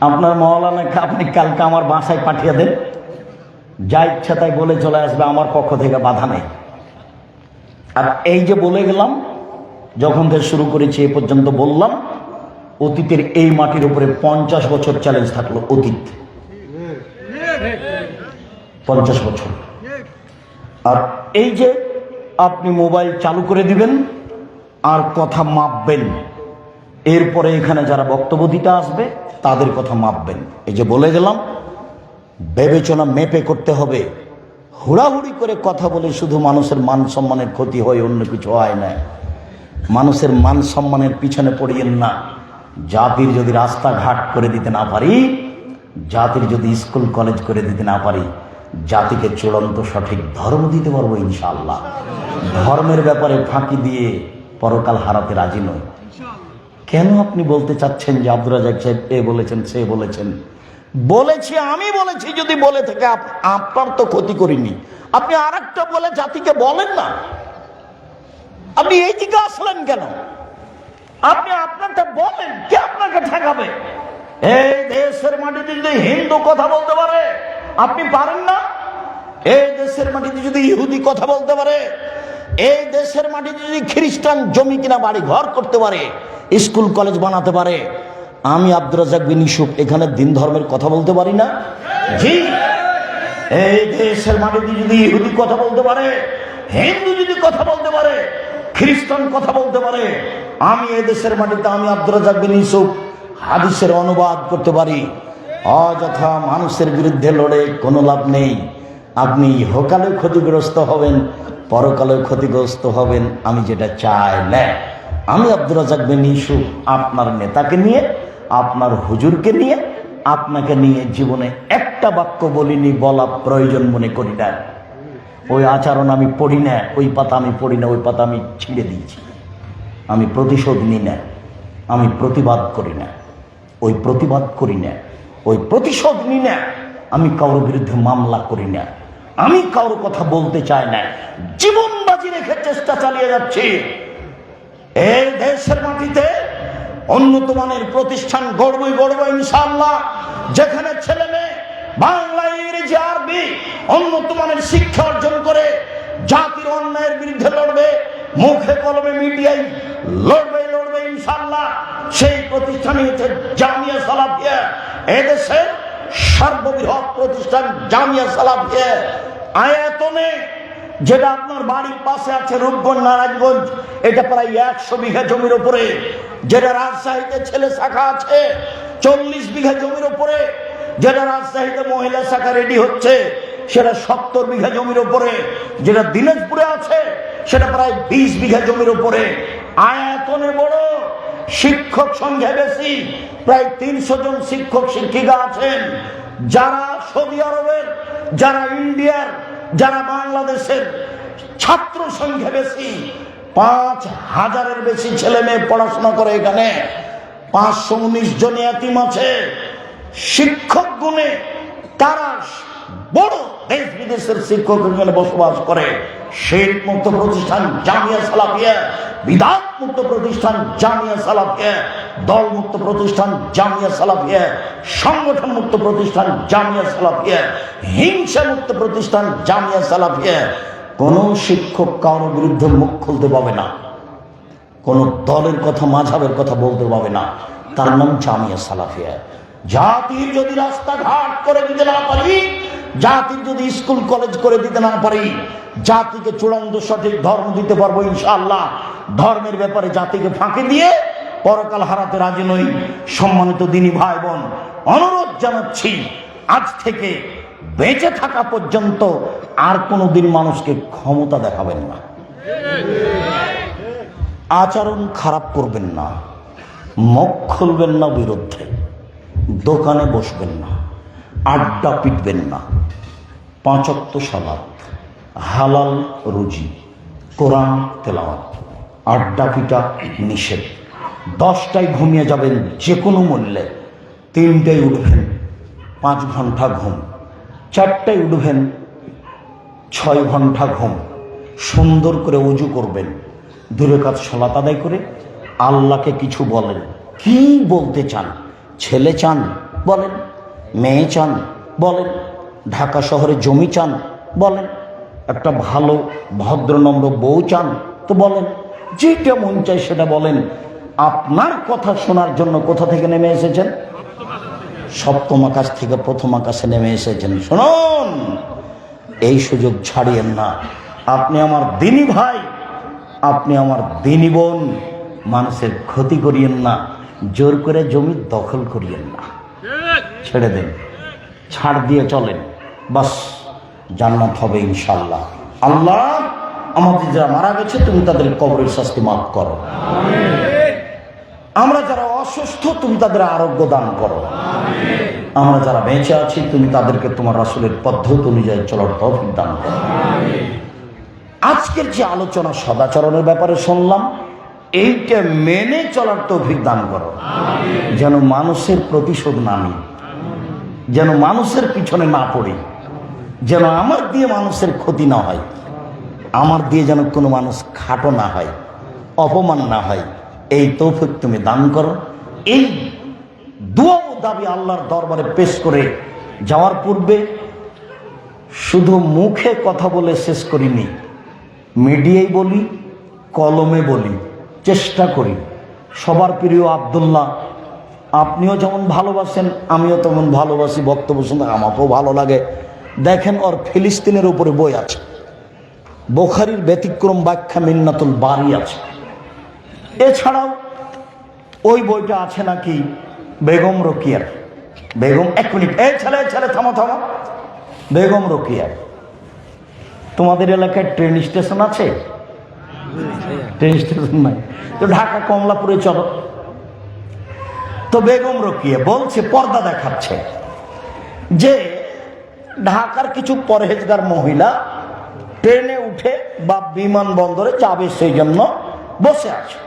আপনার মওলানাকে আপনি কালকে আমার বাসায় পাঠিয়ে দেন, যা ইচ্ছা তাই বলে চলে আসবে, আমার পক্ষ থেকে বাধা নেই। আর এই যে বলে গেলাম, যখন থেকে শুরু করেছি এ পর্যন্ত বললাম, অতীতের এই মাটির উপরে 50 বছর চ্যালেঞ্জ থাকলো। অতীত 50 বছর। আর এই যে আপনি মোবাইল চালু করে দিবেন আর কথা মাপবেন, এরপরে এখানে যারা বক্তব্য দিতে আসবে তাদের কথা মাপবেন। এই যে বলে গেলাম, বিবেচনা মেপে করতে হবে। হুড়াহুড়ি করে কথা বলে শুধু মানুষের মান সম্মানের ক্ষতি হয়, অন্য কিছু হয় না। মানুষের মান সম্মানের পিছনে পড়িয়েন না। জাতির যদি রাস্তাঘাট করে দিতে না পারি, জাতির যদি স্কুল কলেজ করে দিতে না পারি, জাতিকে চূড়ান্ত সঠিক ধর্ম দিতে পারবো ইনশাআল্লাহ। ধর্মের ব্যাপারে ফাঁকি দিয়ে পরকাল হারাতে রাজি নই। কেন আপনি বলতে চাচ্ছেন যে আব্দুর রাজ্জাক সাহেব এ বলেছেন সে বলেছেন? বলেছি, আমি বলেছি। যদি বলে থেকে আপনার তো ক্ষতি করিনি, আপনি আর একটা বলে জাতিকে বলেন না। আপনি এই দিকে আসলেন কেন? আপনি আপনারটা বলেন, কে আপনাকে ঠেকাবে? এই দেশের মাটিতে যদি হিন্দু কথা বলতে পারে, আপনি পারেন না? এই দেশের মাটিতে যদি ইহুদি কথা বলতে পারে, এই দেশের মাটিতে যদি খ্রিস্টান জমি কিনা বাড়ি ঘর করতে পারে, স্কুল কলেজ বানাতে পারে, আমি আব্দুর রাজ্জাক বিন ইউসুফ এখানে দিন ধর্মের কথা বলতে পারি না? জি। এই দেশের মাটিতে যদি ইহুদি কথা বলতে পারে, হিন্দু যদি কথা বলতে পারে, খ্রিস্টান কথা বলতে পারে, আমি এই দেশের মাটিতে আমি আব্দুর রাজ্জাক বিন ইউসুফ হাদিসের অনুবাদ করতে পারি। অযথা মানুষের বিরুদ্ধে লড়ে কোনো লাভ নেই। আপনি ইহকালেও ক্ষতিগ্রস্ত হবেন, পরকালেও ক্ষতিগ্রস্ত হবেন। আমি যেটা চাই না, আমি আব্দুর রাজ্জাক বিন ইউসুফ আপনার নেতাকে নিয়ে, আপনার হুজুরকে নিয়ে, আপনাকে নিয়ে জীবনে একটা বাক্য বলিনি, বলা প্রয়োজন মনে করি না। ওই আচরণ আমি পড়ি না, ওই পাতা আমি পড়ি না, ওই পাতা আমি ছিঁড়ে দিয়েছি। আমি প্রতিশোধ নিই না, আমি প্রতিবাদ করি না, ওই প্রতিবাদ করি না, ওই প্রতিশোধ নিই না, আমি কারোর বিরুদ্ধে মামলা করি না, আমি কারোর কথা বলতে চাই না। জীবন বাজি রেখে চেষ্টা চালিয়ে যাচ্ছি। এই দেশের মাটিতে উন্নত মানের প্রতিষ্ঠান গড়বই গড়ব ইনশাআল্লাহ, যেখানে ছেলে মেয়ে বাংলা, ইংরেজি, আরবি উন্নত মানের শিক্ষা অর্জন করে জাতির অন্যায়ের বিরুদ্ধে লড়বে, মুখে কলমে মিডিয়ায় লড়বে ইনশাআল্লাহ। সেই প্রতিষ্ঠানই হচ্ছে জামিয়া সালাফিয়া। এদেশের সর্ববৃহৎ প্রতিষ্ঠান জামিয়া সালাফিয়া। আয়াতনে যেটা আপনার বাড়ির পাশে আছে রূপগঞ্জ নারায়ণগঞ্জ, এটা প্রায় 100 বিঘা জমির উপরে। যেটা রাজশাহীতে ছেলে শাখা আছে 40 বিঘা জমির উপরে। যেটা রাজশাহীতে মহিলা শাখা রেডি হচ্ছে সেটা 70 বিঘা জমির উপরে। যেটা দিনাজপুরে আছে সেটা প্রায় 20 বিঘা জমির উপরে। আয়তনে বড়, শিক্ষক সংখ্যা বেশি, প্রায় 300 জন শিক্ষক শিক্ষিকা আছেন, যারা সৌদি আরবের, যারা ইন্ডিয়ার, যারা বাংলাদেশের। ছাত্র সংখ্যা বেশি, 5000-এর বেশি ছেলে মেয়ে পড়াশোনা করে এখানে। 519 জন এতিম আছে। শিক্ষক গুণে তারা বড়, দেশ বিদেশের শিক্ষক এখানে বসবাস করে। শিরক মুক্ত প্রতিষ্ঠান জামিয়া সালাফিয়া, বিদআত মুক্ত প্রতিষ্ঠান জামিয়া সালাফিয়া, দল মুক্ত প্রতিষ্ঠান জামিয়া সালাফিয়া, সংগঠন মুক্ত প্রতিষ্ঠান জামিয়া সালাফিয়া, হিংসা মুক্ত প্রতিষ্ঠান জামিয়া সালাফিয়া। কোন শিক্ষক কারোর বিরুদ্ধে মুখ খুলতে পাবে না, কোন দলের কথা, মাযহাবের কথা বলতে পাবে না। তার নাম জামিয়া সালাফিয়া। জাতির যদি রাস্তাঘাট করে দিতে না পারি, জাতির যদি স্কুল কলেজ করে দিতে না পারি, জাতিকে চূড়ান্ত সঠিক ধর্ম দিতে পারবো ইনশাআল্লাহ। ধর্মের ব্যাপারে জাতিকে ফাঁকি দিয়ে পরকাল হারাতে রাজি নই। সম্মানিত দিনী ভাই বোন, অনুরোধ জানাচ্ছি, আজ থেকে বেঁচে থাকা পর্যন্ত আর কোনোদিন মানুষকে ক্ষমতা দেখাবেন না, আচরণ খারাপ করবেন না, মুখ খুলবেন না বিরুদ্ধে, দোকানে বসবেন না, আড্ডা পিটবেন না। 5 ওয়াক্ত সালাত, হালাল রুজি, কোরআন তেলাওয়াত, আড্ডা পিটা নিষেধ। 10টায় ঘুমিয়ে যাবেন যে কোনো মূল্যে, 3টায় উঠবেন 5 ঘন্টা ঘুম, 4টায় উঠবেন 6 ঘন্টা ঘুম। সুন্দর করে ওযু করবেন, 2 রাকাত সালাত আদায় করে আল্লাহকে কিছু বলেন। কি বলতে চান? ছেলে চান বলেন, মেয়ে চান বলেন, ঢাকা শহরে জমি চান বলেন, একটা ভালো ভদ্রনম্র বউ চান তো বলেন, যেটা মন চায় সেটা বলেন। আপনার কথা শোনার জন্য কোথা থেকে নেমে এসেছেন? 7ম আকাশ থেকে 1ম আকাশে নেমে এসেছেন। শুনুন, এই সুযোগ ছাড়িয়েন না। আপনি আমার দিনী ভাই, আপনি আমার দিনী বোন, মানুষের ক্ষতি করিয়েন না, জোর করে জমি দখল করিয়েন না, ছেড়ে দেন, ছাড় দিয়ে চলেন, বাস জান্নাত হবে ইনশাআল্লাহ। আল্লাহ আমাদের যারা মারা গেছে তুমি তাদের কবরের শাস্তি মাফ করো, আমরা যারা অসুস্থ তুমি তাদের আরোগ্য দান করো, আমরা যারা বেঁচে আছি তুমি তাদেরকে তোমার রাসূলের পদ্ধতি অনুযায়ী চলার তৌফিক দান করো। আজকের যে আলোচনা সদাচরণের ব্যাপারে শুনলাম, এইটা মেনে চলার তৌফিক দান করো, যেন মানুষের প্রতিশোধ না নিই, যেন মানুষের পিছনে না পড়ি, যেন আমার দিয়ে মানুষের ক্ষতি না হয়, আমার দিয়ে যেন কোনো মানুষ খাটো না হয়, অপমান না হয়। এই তৌফিক তুমি দান করো। এই দোয়া ও দাবি আল্লাহর দরবারে পেশ করে যাওয়ার পূর্বে শুধু মুখে কথা বলে শেষ করিনি, মিডিয়ায় বলি, কলমে বলি, চেষ্টা করি। সবার প্রিয় আব্দুল্লাহ, আপনিও যেমন ভালোবাসেন আমিও তেমন ভালোবাসি, বক্তব্য শুনতে আমাকেও ভালো লাগে। দেখেন, ওর ফিলিস্তিনের উপরে বই আছে, বুখারীর ব্যতিক্রম ব্যাখ্যা মিন্নাতুল বারী আছে। এছাড়াও ওই বইটা আছে নাকি বেগম রোকিয়ার, বেগম, 1 মিনিট, এই ছেলে থামো, বেগম রোকিয়ার। তোমাদের এলাকায় ট্রেন স্টেশন আছে? ট্রেন স্টেশন নাই তো ঢাকা কমলাপুরে চলো। তো বেগম রোকিয়া বলছে, পর্দা দেখাচ্ছে যে ঢাকার কিছু পরহেজগার মহিলা ট্রেনে উঠে বা বিমানবন্দরে যাবে, সেই জন্য বসে আছে।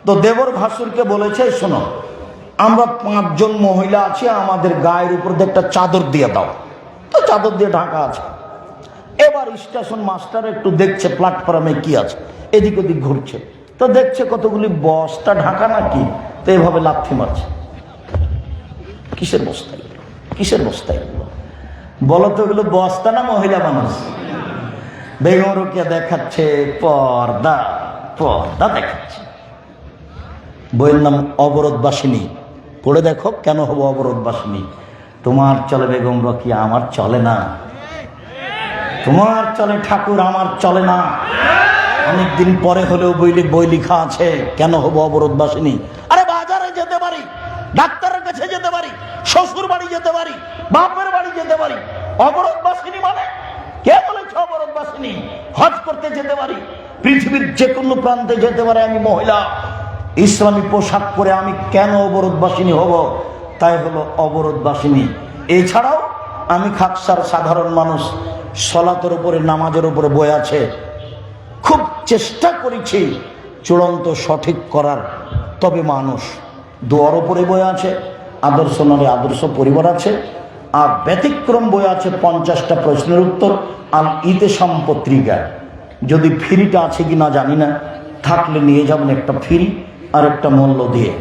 তো দেবর ভাসুরকে বলেছে, শোনো, আমরা 5 জন মহিলা আছি, আমাদের গায়ের উপর দিয়ে একটা চাদর দিয়ে দাও। তো চাদর দিয়ে ঢাকা আছে। এবার স্টেশন মাস্টার একটু দেখছে প্ল্যাটফর্মে কি আছে, এদিক ওদিক ঘুরছে, তো দেখছে কতগুলি বস্তা ঢাকা নাকি, তো এভাবে লাথি মারছে। কিসের বস্তা এগুলো? কিসের বস্তা এগুলো? বলো তো, এগুলো বস্তা না মহিলা মানুষ? বেগম রোকেয়া দেখাচ্ছে পর্দা, পর্দা দেখাচ্ছে। বইয়ের নাম অবরোধবাসিনী, পড়ে দেখো কেন হবো অবরোধবাসিনী। তোমার চলে বেগম রোকেয়া, আমার চলে না। তোমার চলে ঠাকুর, আমার চলে না। অনেকদিন পরে হলেও বই লেখা আছে, কেন হবো অবরোধবাসিনী। আরে বাজারে যেতে পারি, ডাক্তারের কাছে যেতে পারি, শ্বশুর বাড়ি যেতে পারি, বাপের বাড়ি যেতে পারি, অবরোধবাসিনী মানে কে বলেছে অবরোধবাসিনী? হজ করতে যেতে পারি, পৃথিবীর যে কোনো প্রান্তে যেতে পারে। আমি মহিলা, ইসলামী পোশাক পরে আমি কেন অবরোধবাসিনী হব? তাই হলো অবরোধবাসিনী। এছাড়াও আমি খাকসার সাধারণ মানুষ, সলাতের উপরে, নামাজের উপরে বই আছে, খুব চেষ্টা করেছি চূড়ান্ত সঠিক করার। তবে মানুষ দোয়ার উপরে বই আছে, আদর্শ নারী আদর্শ পরিবার আছে, আর ব্যতিক্রম বই আছে 50টা প্রশ্নের উত্তর আর ইতেসাম পত্রিকা। যদি ফ্রিটা আছে কি না জানি না, থাকলে নিয়ে যাবেন, একটা ফ্রি আর একটা মূল্য দিয়ে।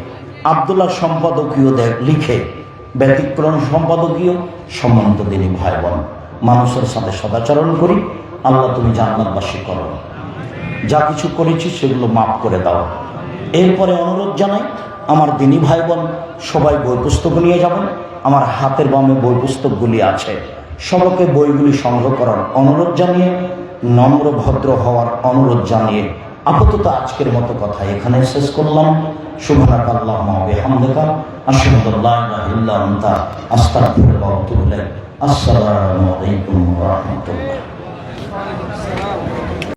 আব্দুল্লাহ সম্পাদকীয় লিখে, ব্যতিক্রম সম্পাদকীয়। সম্মানিত দিনী ভাই বোন, মানুষের সাথে সদাচরণ করি, আল্লাহ তুমি জান্নাতবাসী করো। যা কিছু করেছি সেগুলো মাফ করে দাও। এরপরে অনুরোধ জানাই, আমার দিনী ভাই বোন সবাই বই পুস্তক নিয়ে যাবেন। আমার হাতের বামে বই পুস্তকগুলি আছে, সবাইকে বইগুলি সংগ্রহ করার অনুরোধ জানিয়ে, নম্র ভদ্র হওয়ার অনুরোধ জানিয়ে আপাতত আজকের মতো কথা এখানে শেষ করলাম। সুবহানাকাল্লাহুম্মা ওয়া বিহামদিকা, আশহাদু আল্লা ইলাহা ইল্লা আনতা, আস্তাগফিরুকা ওয়া আতুবু ইলাইক। আসসালামু আলাইকুম ওয়া রাহমাতুল্লাহ।